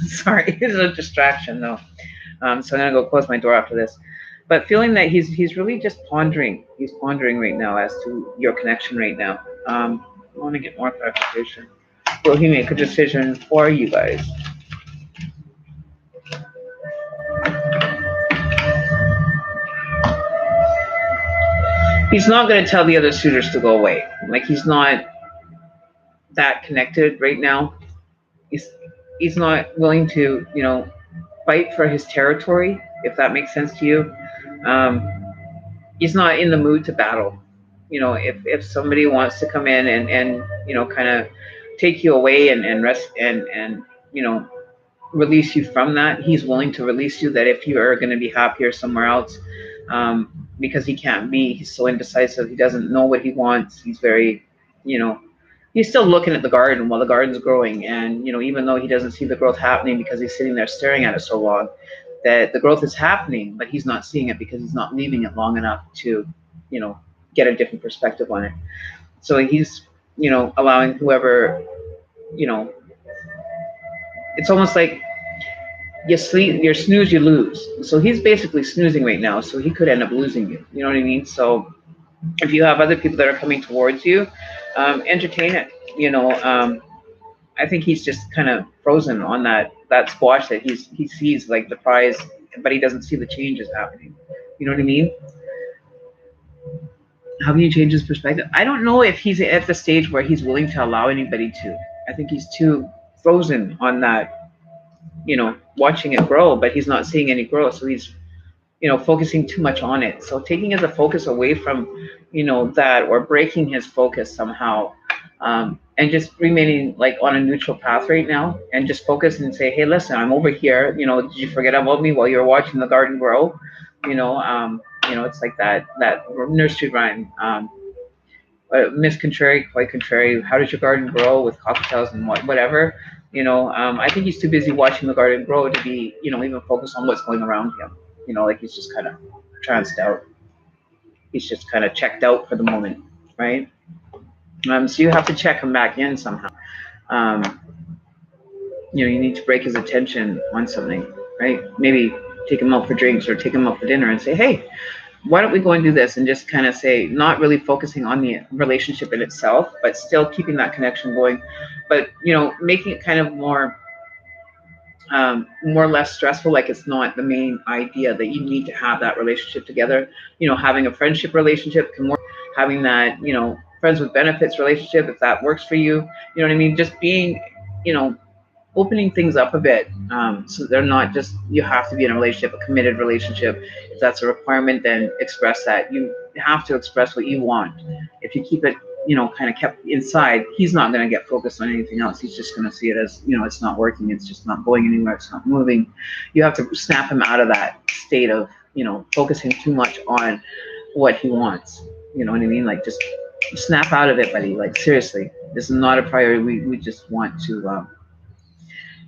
Sorry, it's a distraction though. So I'm gonna go close my door after this. But feeling that he's really just pondering. He's pondering right now as to your connection right now. I want to get more clarification. Will he make a decision for you guys? He's not going to tell the other suitors to go away. Like, he's not that connected right now. He's not willing to, fight for his territory, if that makes sense to you. He's not in the mood to battle. If somebody wants to come in and kind of take you away and rest and release you from that, he's willing to release you. That if you are going to be happier somewhere else, because he's so indecisive. He doesn't know what he wants. He's very, he's still looking at the garden while the garden's growing. And, even though he doesn't see the growth happening because he's sitting there staring at it so long, that the growth is happening, but he's not seeing it because he's not leaving it long enough to, get a different perspective on it. So he's, allowing whoever, it's almost like you snooze, you lose. So he's basically snoozing right now. So he could end up losing you. You know what I mean? So if you have other people that are coming towards you, entertain it. I think he's just kind of frozen on that squash that he sees like the prize, but he doesn't see the changes happening. You know what I mean? How can you change his perspective? I don't know if he's at the stage where he's willing to allow anybody to. I think he's too frozen on that, watching it grow, but he's not seeing any growth. So he's, focusing too much on it. So taking his focus away from, that, or breaking his focus somehow, and just remaining like on a neutral path right now, and just focus and say, hey, listen, I'm over here. Did you forget about me while you were watching the garden grow? It's like that nursery rhyme. Miss Contrary, quite contrary. How does your garden grow with cocktails and whatever? I think he's too busy watching the garden grow to be, even focused on what's going around him. Like he's just kind of tranced out. He's just kind of checked out for the moment, right? So you have to check him back in somehow. You need to break his attention on something, right? Maybe take him out for drinks or take him out for dinner and say, hey, why don't we go and do this? And just kind of say, not really focusing on the relationship in itself, but still keeping that connection going, but making it kind of more or less stressful. Like it's not the main idea that you need to have that relationship together. Having a friendship relationship can work. Having that, friends with benefits relationship, if that works for you, you know what I mean? Just being, opening things up a bit, so they're not just, you have to be in a relationship, a committed relationship. If that's a requirement, then express that. You have to express what you want. If you keep it, kind of kept inside, he's not going to get focused on anything else. He's just going to see it as, it's not working. It's just not going anywhere. It's not moving. You have to snap him out of that state of, focusing too much on what he wants. You know what I mean? Like, just snap out of it, buddy. Like, seriously, this is not a priority. We just want to,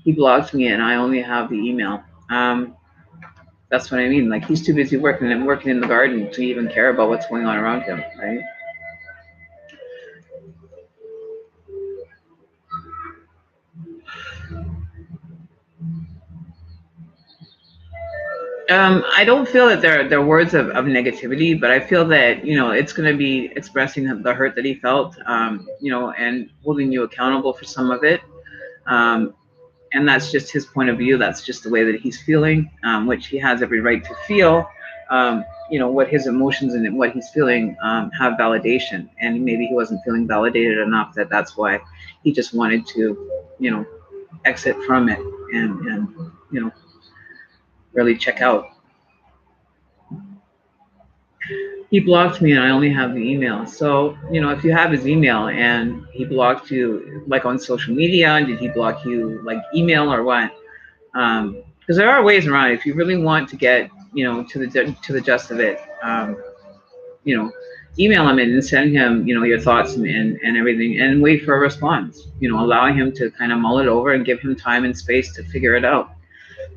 he blocked me and I only have the email. That's what I mean. Like, he's too busy working in the garden to even care about what's going on around him, right? I don't feel that they're words of negativity, but I feel that, it's going to be expressing the hurt that he felt, and holding you accountable for some of it. And that's just his point of view. That's just the way that he's feeling, which he has every right to feel. What his emotions and what he's feeling have validation, and maybe he wasn't feeling validated enough. That's why he just wanted to, exit from it and really check out. He blocked me and I only have the email. So, if you have his email and he blocked you like on social media, did he block you like email or what? Because there are ways around it. If you really want to get, to the gist of it, email him and send him, your thoughts and everything, and wait for a response, allowing him to kind of mull it over and give him time and space to figure it out.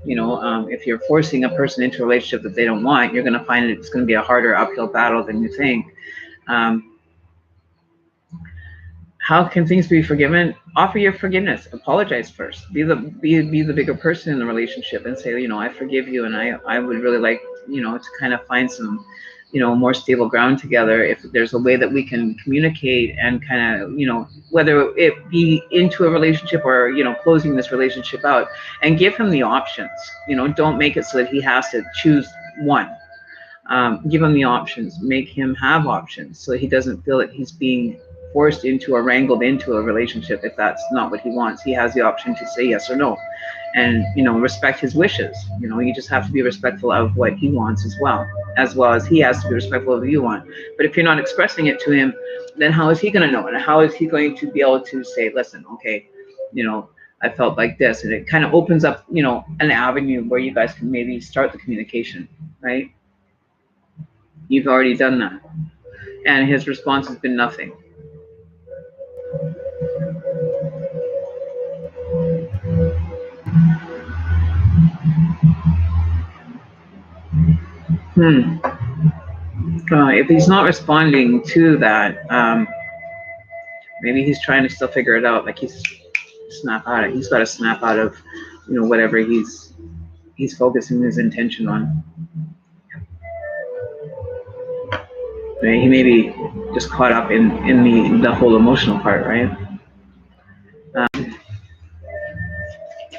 If you're forcing a person into a relationship that they don't want, you're going to find it's going to be a harder uphill battle than you think. How can things be forgiven? Offer your forgiveness. Apologize first. Be the bigger person in the relationship and say, I forgive you, and I would really like, to kind of find some, more stable ground together. If there's a way that we can communicate and kind of, whether it be into a relationship or, closing this relationship out, and give him the options. Don't make it so that he has to choose one. Give him the options. Make him have options so he doesn't feel that he's being forced into or wrangled into a relationship. If that's not what he wants, he has the option to say yes or no, and respect his wishes. You just have to be respectful of what he wants as well as he has to be respectful of what you want. But if you're not expressing it to him, then how is he going to know? And how is he going to be able to say, listen, okay, I felt like this? And it kind of opens up, an avenue where you guys can maybe start the communication, right? You've already done that, and his response has been nothing. If he's not responding to that, maybe he's trying to still figure it out. Like he's got to snap out of, whatever he's focusing his intention on. Right? He may be just caught up in the whole emotional part, right?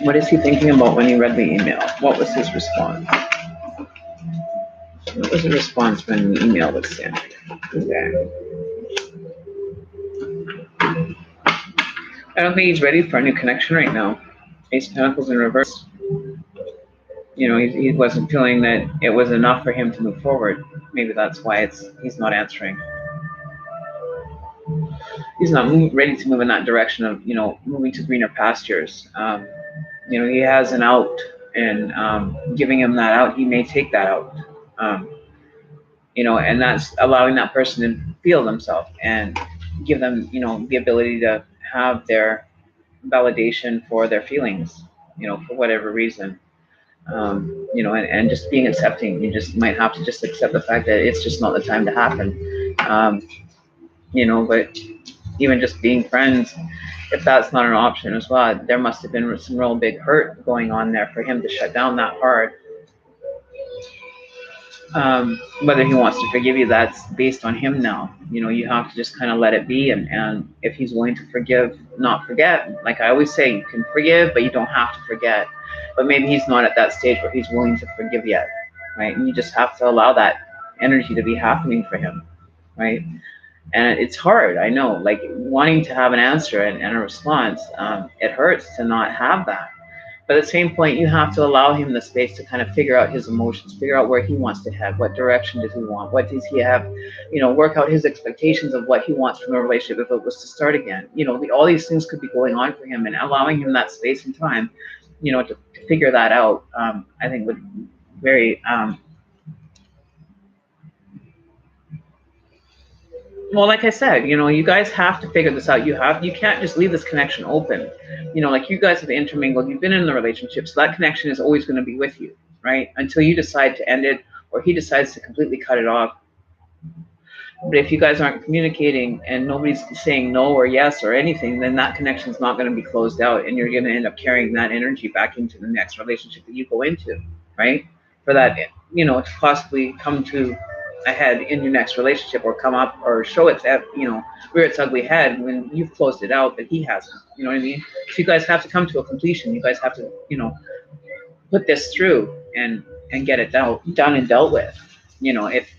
What is he thinking about when he read the email? What was his response? What was the response when the email was sent? Okay. I don't think he's ready for a new connection right now. Ace of Pentacles in reverse. You know, he wasn't feeling that it was enough for him to move forward. Maybe that's why he's not answering. He's not ready to move in that direction of, you know, moving to greener pastures. You know, he has an out, and giving him that out, he may take that out. You know, and that's allowing that person to feel themselves and give them, you know, the ability to have their validation for their feelings, you know, for whatever reason. You know, and just being accepting. You just might have to just accept the fact that it's just not the time to happen. You know, but even just being friends, if that's not an option as well, there must have been some real big hurt going on there for him to shut down that hard. Whether he wants to forgive you, that's based on him now. You know, you have to just kind of let it be. And if he's willing to forgive, not forget, like I always say, you can forgive, but you don't have to forget. But maybe he's not at that stage where he's willing to forgive yet, right? And you just have to allow that energy to be happening for him, right? And it's hard, I know, like wanting to have an answer and a response. It hurts to not have that. But at the same point, you have to allow him the space to kind of figure out his emotions, figure out where he wants to head, what direction does he want, what does he have, you know, work out his expectations of what he wants from a relationship if it was to start again. You know, all these things could be going on for him, and allowing him that space and time, you know, to figure that out, I think would be very, well, like I said, you know, you guys have to figure this out. You can't just leave this connection open. You know, like you guys have intermingled, you've been in the relationship, so that connection is always going to be with you, right? Until you decide to end it or he decides to completely cut it off. But if you guys aren't communicating and nobody's saying no or yes or anything, then that connection is not going to be closed out, and you're going to end up carrying that energy back into the next relationship that you go into, right? For that, you know, to possibly come to a head in your next relationship, or come up or show its, you know, rear its ugly head when you've closed it out, but he hasn't. You know what I mean? So you guys have to come to a completion. You guys have to, you know, put this through and get it done and dealt with. You know, if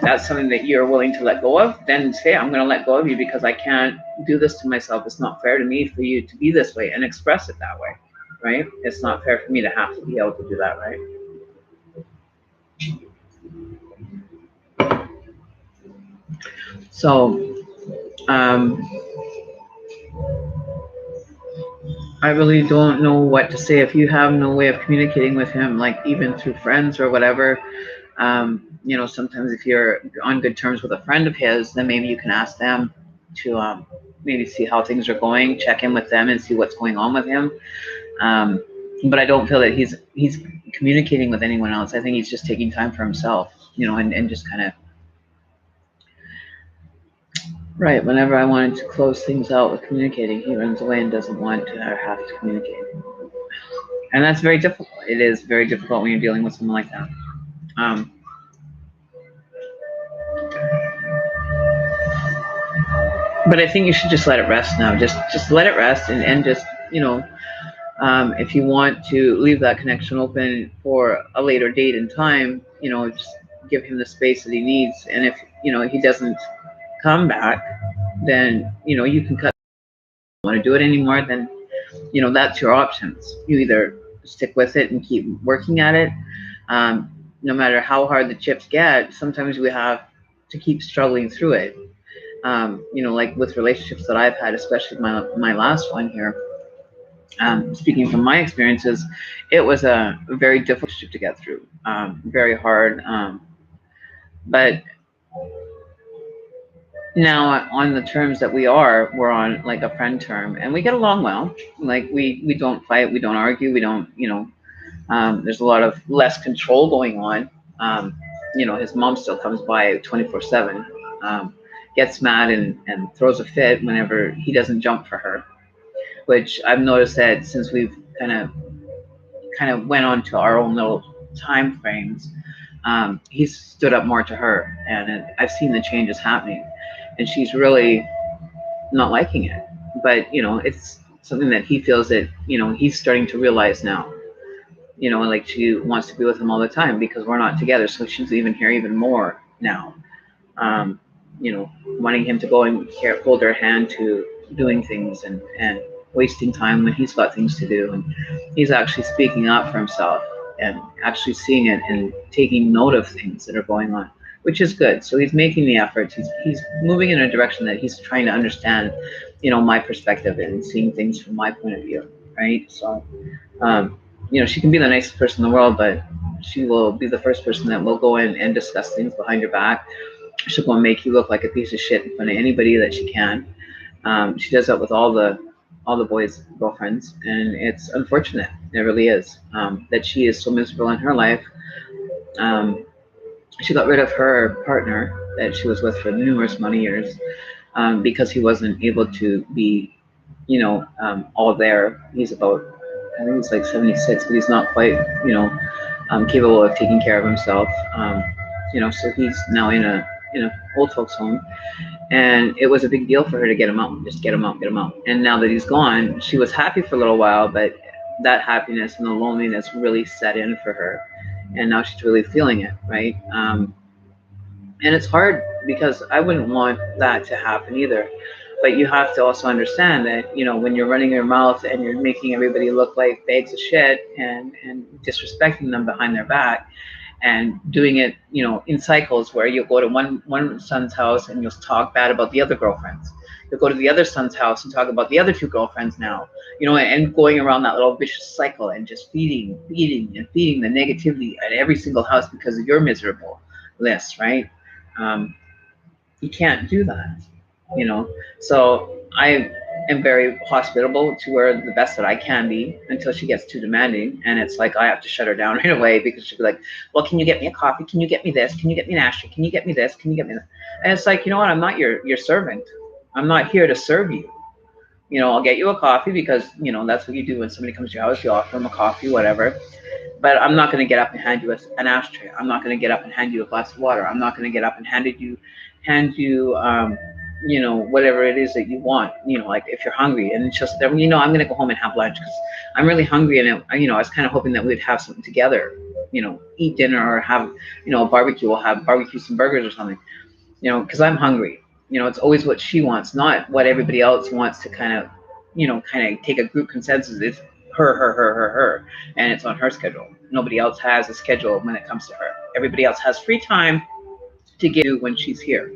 that's something that you're willing to let go of, then say, I'm going to let go of you because I can't do this to myself. It's not fair to me for you to be this way, and express it that way, right? It's not fair for me to have to be able to do that, right? So, I really don't know what to say. If you have no way of communicating with him, like even through friends or whatever, you know, sometimes if you're on good terms with a friend of his, then maybe you can ask them to maybe see how things are going, check in with them and see what's going on with him. But I don't feel that he's communicating with anyone else. I think he's just taking time for himself, you know, and just kind of, right, whenever I wanted to close things out with communicating, he runs away and doesn't want to have to communicate. And that's very difficult. It is very difficult when you're dealing with someone like that. But I think you should just let it rest now. Just let it rest, and just, you know, if you want to leave that connection open for a later date and time, you know, just give him the space that he needs. And if, you know, he doesn't come back, then, you know, you can cut. If you want to do it anymore, then, you know, that's your options. You either stick with it and keep working at it. No matter how hard the chips get, sometimes we have to keep struggling through it. You know, like with relationships that I've had, especially my last one here, speaking from my experiences, it was a very difficult to get through, very hard. But now on the terms that we're on like a friend term, and we get along well. Like we don't fight, we don't argue, we don't, you know, there's a lot of less control going on. You know, his mom still comes by 24/7, gets mad and throws a fit whenever he doesn't jump for her, which I've noticed that since we've kind of went on to our own little time frames, he's stood up more to her, and I've seen the changes happening, and she's really not liking it. But, you know, it's something that he feels that, he's starting to realize now. Like she wants to be with him all the time because we're not together. So she's even here even more now. Um, Wanting him to go and hold her hand to doing things, and wasting time when he's got things to do. And he's actually speaking up for himself and actually seeing it and taking note of things that are going on, which is good. So he's making the efforts. He's moving in a direction that he's trying to understand, my perspective and seeing things from my point of view, right? So, she can be the nicest person in the world, but she will be the first person that will go in and discuss things behind your back. She'll go and make you look like a piece of shit in front of anybody that she can. She does that with all the boys' girlfriends, and it's unfortunate. It really is, that she is so miserable in her life. Um, she got rid of her partner that she was with for numerous many years, because he wasn't able to be, all there. He's about, I think he's like 76, but he's not quite, capable of taking care of himself. So he's now in a old folks home, and it was a big deal for her to get him out, just get him out, get him out. And now that he's gone, she was happy for a little while, but that happiness and the loneliness really set in for her, and now she's really feeling it, right? And it's hard because I wouldn't want that to happen either. But you have to also understand that, when you're running your mouth and you're making everybody look like bags of shit, and disrespecting them behind their back, and doing it, in cycles where you'll go to one son's house and you'll talk bad about the other girlfriends. You'll go to the other son's house and talk about the other two girlfriends now, and going around that little vicious cycle and just feeding and feeding the negativity at every single house because of your miserable list, right? Um, you can't do that, you know. So I am very hospitable to her, the best that I can be, until she gets too demanding, and it's like I have to shut her down right away, because she'll be like, well, can you get me a coffee, can you get me this, can you get me an ashtray, can you get me this, can you get me that? And it's like, you know what, I'm not your servant. I'm not here to serve you. I'll get you a coffee because that's what you do when somebody comes to your house. You offer them a coffee, whatever. But I'm not going to get up and hand you an ashtray. I'm not going to get up and hand you a glass of water. I'm not going to get up and hand you, whatever it is that you want. Like if you're hungry, and it's just that, I'm going to go home and have lunch because I'm really hungry, and I was kind of hoping that we'd have something together. Eat dinner or have, a barbecue. We'll have barbecue some burgers or something. Because I'm hungry. It's always what she wants, not what everybody else wants to kind of take a group consensus. It's her, and it's on her schedule. Nobody else has a schedule when it comes to her. Everybody else has free time to give when she's here.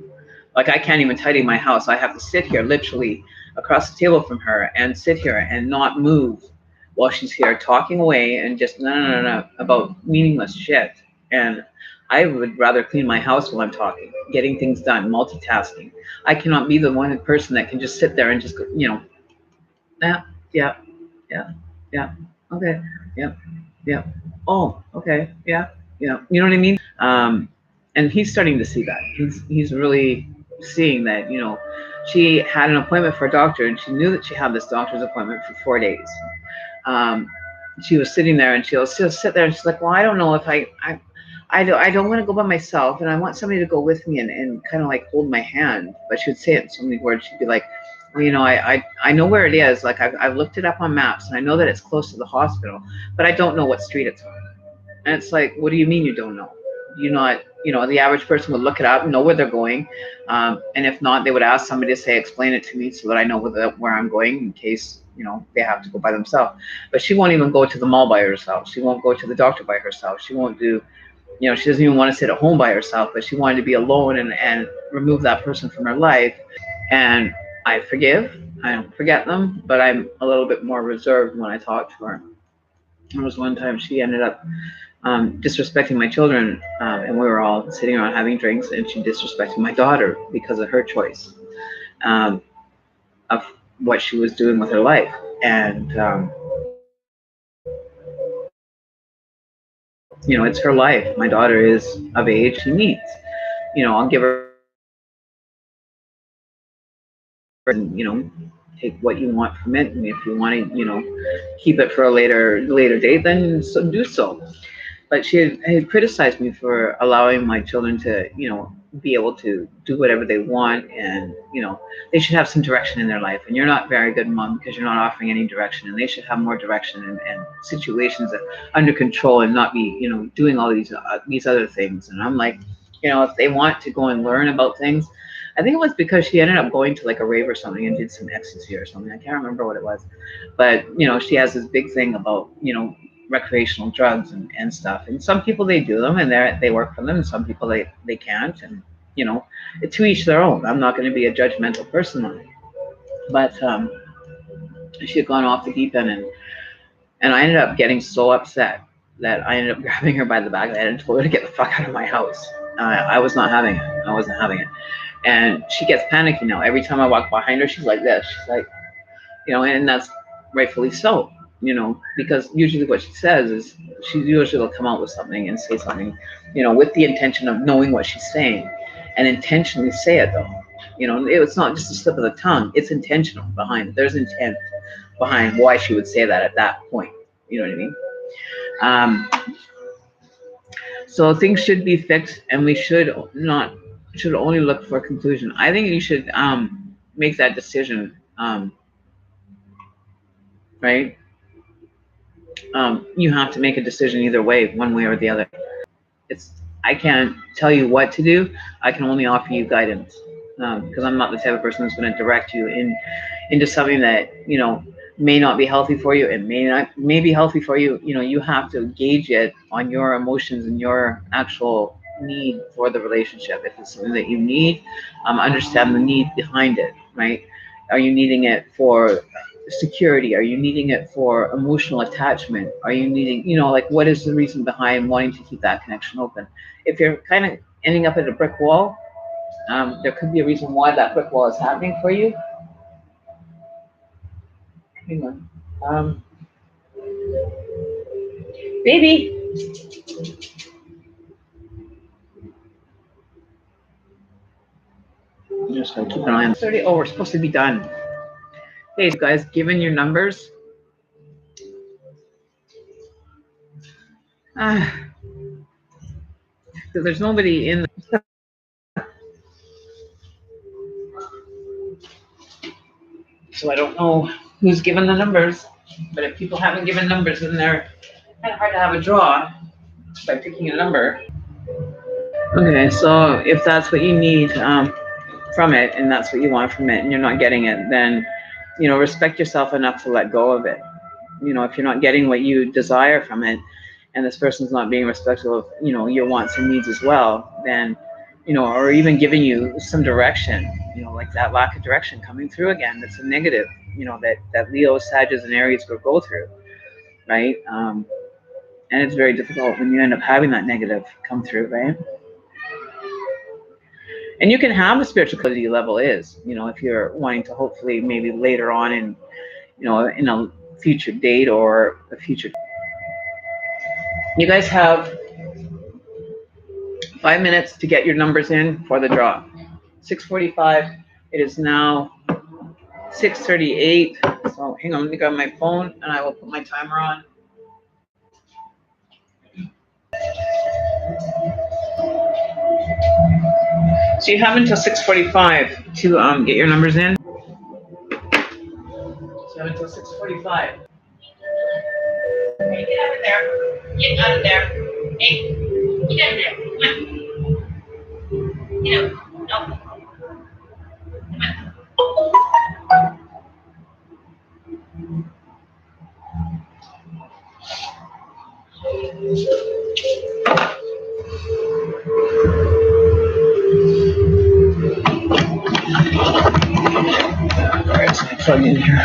Like I can't even tidy my house. I have to sit here literally across the table from her and sit here and not move while she's here talking away and just no about meaningless shit. And I would rather clean my house while I'm talking, getting things done, multitasking. I cannot be the one person that can just sit there and just go, yeah, yeah, yeah, yeah, okay, yeah, yeah, oh, okay, yeah, yeah. You know what I mean? And he's starting to see that. He's really seeing that. She had an appointment for a doctor, and she knew that she had this doctor's appointment for 4 days. Um, she was sitting there, and she'll sit there, and she's like, well, I don't know if I don't want to go by myself, and I want somebody to go with me and kind of like hold my hand. But she would say it in so many words. She'd be like, well, I know where it is. Like I've looked it up on maps, and I know that it's close to the hospital, but I don't know what street it's on. And it's like, what do you mean you don't know? You not, the average person would look it up, know where they're going, and if not, they would ask somebody to say, explain it to me so that I know where I'm going in case they have to go by themselves. But she won't even go to the mall by herself. She won't go to the doctor by herself. She won't do. She doesn't even want to sit at home by herself, but she wanted to be alone and remove that person from her life. And I forgive, I don't forget them, but I'm a little bit more reserved when I talk to her. There was one time she ended up disrespecting my children, and we were all sitting around having drinks, and she disrespected my daughter because of her choice of what she was doing with her life. And it's her life. My daughter is of age. She needs. I'll give her, take what you want from it, and if you want to, keep it for a later date, then so do so. But she had criticized me for allowing my children to, be able to do whatever they want, and they should have some direction in their life. And you're not very good, mom, because you're not offering any direction. And they should have more direction, and situations under control, and not be, doing all these other things. And I'm like, if they want to go and learn about things. I think it was because she ended up going to like a rave or something and did some ecstasy or something. I can't remember what it was, but she has this big thing about recreational drugs and stuff. And some people, they do them and they work for them, and some people they can't. And to each their own. I'm not going to be a judgmental person on it. But she had gone off the deep end, and I ended up getting so upset that I ended up grabbing her by the back of the head and told her to get the fuck out of my house. I was not having it. I wasn't having it. And she gets panicky now. Every time I walk behind her, she's like this. She's like, and that's rightfully so, because usually what she says is she usually will come out with something and say something, with the intention of knowing what she's saying, and intentionally say it though. It's not just a slip of the tongue. It's intentional behind it. There's intent behind why she would say that at that point. You know what I mean? So things should be fixed, and we should only look for a conclusion. I think you should make that decision, right? You have to make a decision either way, one way or the other. I can't tell you what to do. I can only offer you guidance, because I'm not the type of person who's going to direct you into something that may not be healthy for you. It may be healthy for you. You have to gauge it on your emotions and your actual need for the relationship. If it's something that you need, understand the need behind it, right? Are you needing it for security? Are you needing it for emotional attachment? Are you needing, like, what is the reason behind wanting to keep that connection open? If you're kind of ending up at a brick wall, there could be a reason why that brick wall is happening for you. Hang on. Baby. I'm just going to keep an eye on 30. Oh, we're supposed to be done. Hey, guys, given your numbers. Because there's nobody in the. So I don't know who's given the numbers. But if people haven't given numbers, then they're kind of hard to have a draw by picking a number. Okay, so if that's what you need from it, and that's what you want from it, and you're not getting it, then respect yourself enough to let go of it. If you're not getting what you desire from it, and this person's not being respectful of your wants and needs as well, then or even giving you some direction, like that lack of direction coming through again, that's a negative, that Leo, Sagittarius, and Aries will go through, right? And it's very difficult when you end up having that negative come through, right? And you can have a spiritual quality level is, if you're wanting to hopefully maybe later on in a future date or a future. You guys have 5 minutes to get your numbers in for the draw. 6:45. It is now 6:38. So hang on, let me grab my phone and I will put my timer on. So you have until 6:45 to get your numbers in. So until 6:45. Hey, get out of there. Get out of there. Hey, get out of there. Come on. Get out. No. Come on. All right, so I plug in here.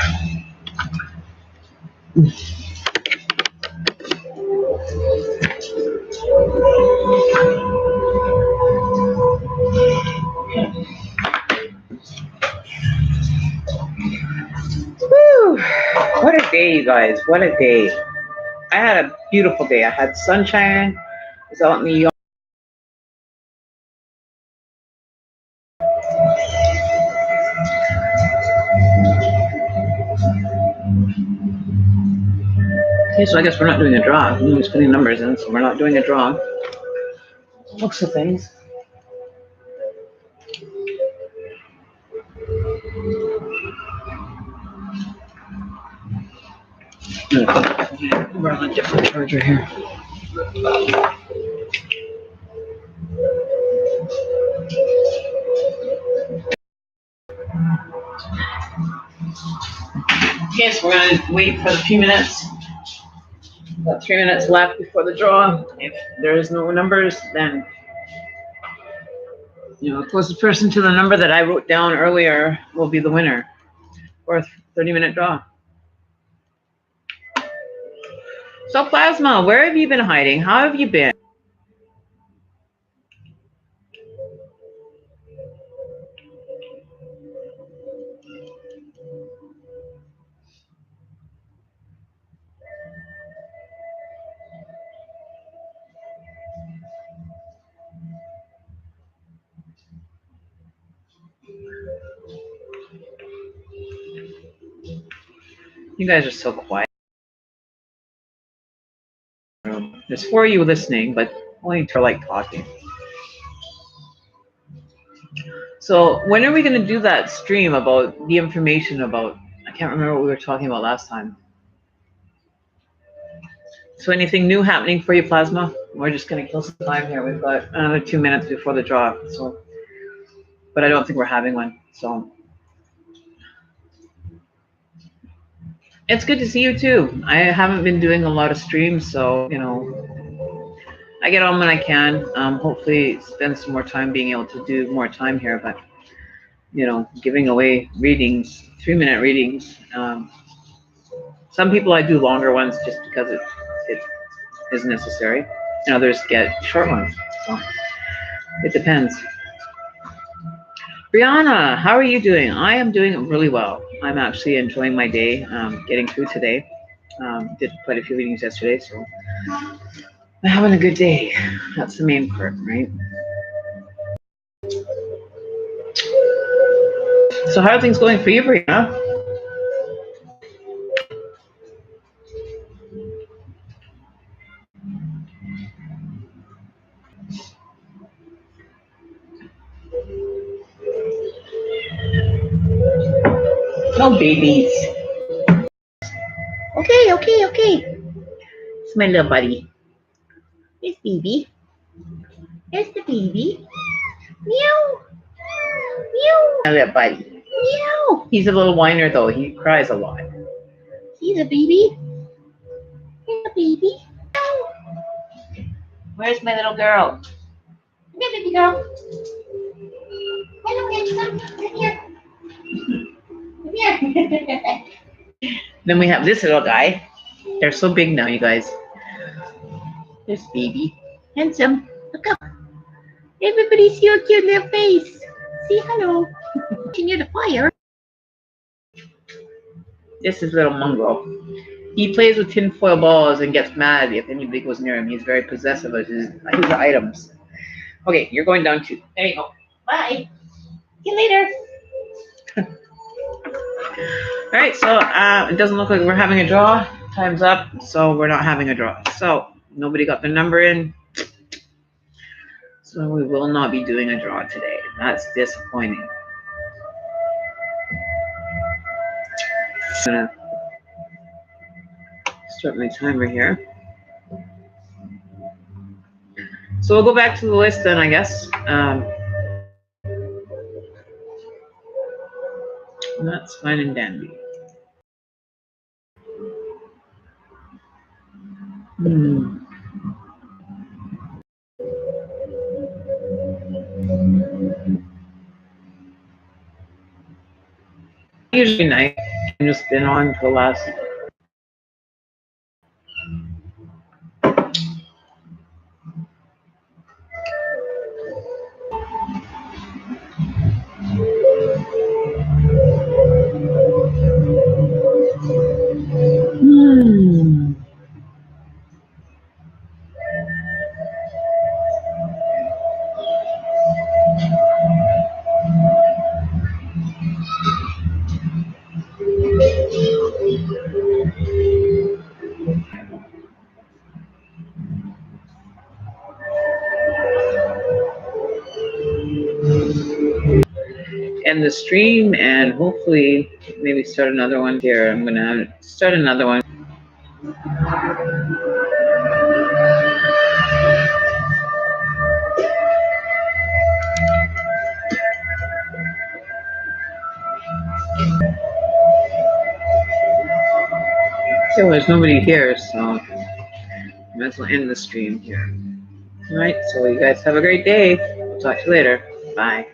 Woo! What a day, you guys. What a day. I had a beautiful day. I had sunshine. I was out in the yard. Okay, so I guess we're not doing a draw. Nobody's putting numbers in, so we're not doing a draw. Looks of things. We're on a different charger here. Okay, so we're gonna wait for a few minutes. About 3 minutes left before the draw. If there is no numbers, then the closest person to the number that I wrote down earlier will be the winner for a 30-minute draw. So Plasma, where have you been hiding? How have you been? You guys are so quiet. There's 4 of you listening, but only to like talking. So when are we going to do that stream about the information about, I can't remember what we were talking about last time. So anything new happening for you, Plasma? We're just going to kill some time here. We've got another 2 minutes before the draw. So, but I don't think we're having one. So it's good to see you too. I haven't been doing a lot of streams, so I get on when I can. Hopefully spend some more time being able to do more time here, but giving away readings, 3-minute readings. Some people I do longer ones just because it is necessary, and others get short ones. So it depends. Brianna, how are you doing? I am doing really well. I'm actually enjoying my day, getting through today. Did quite a few readings yesterday, so I'm having a good day. That's the main part, right? So how are things going for you, Brianna? No babies. Okay. It's my little buddy. It's baby. It's the baby. Meow. Meow. My little buddy. Meow. He's a little whiner though. He cries a lot. He's a baby. He's a baby. Meow. Where's my little girl? Come here, baby girl. Hello, handsome. Come here. Come here. Then we have this little guy. They're so big now, you guys. There's baby. Handsome. Look up. Everybody see your cute little face. Say hello. Near the fire. This is little mongrel. He plays with tinfoil balls and gets mad if anybody goes near him. He's very possessive of his items. Okay, you're going down too. There you go. Bye. See you later. All right, so it doesn't look like we're having a draw. Time's up, so we're not having a draw. So nobody got their number in. So we will not be doing a draw today. That's disappointing. I'm gonna start my timer here. So we'll go back to the list then, I guess. That's fine and dandy. Usually night. I've just been on for the last. end the stream and hopefully maybe start another one here. I'm gonna start another one. So there's nobody here, so I might as well end the stream here. All right, so you guys have a great day. We'll talk to you later. Bye.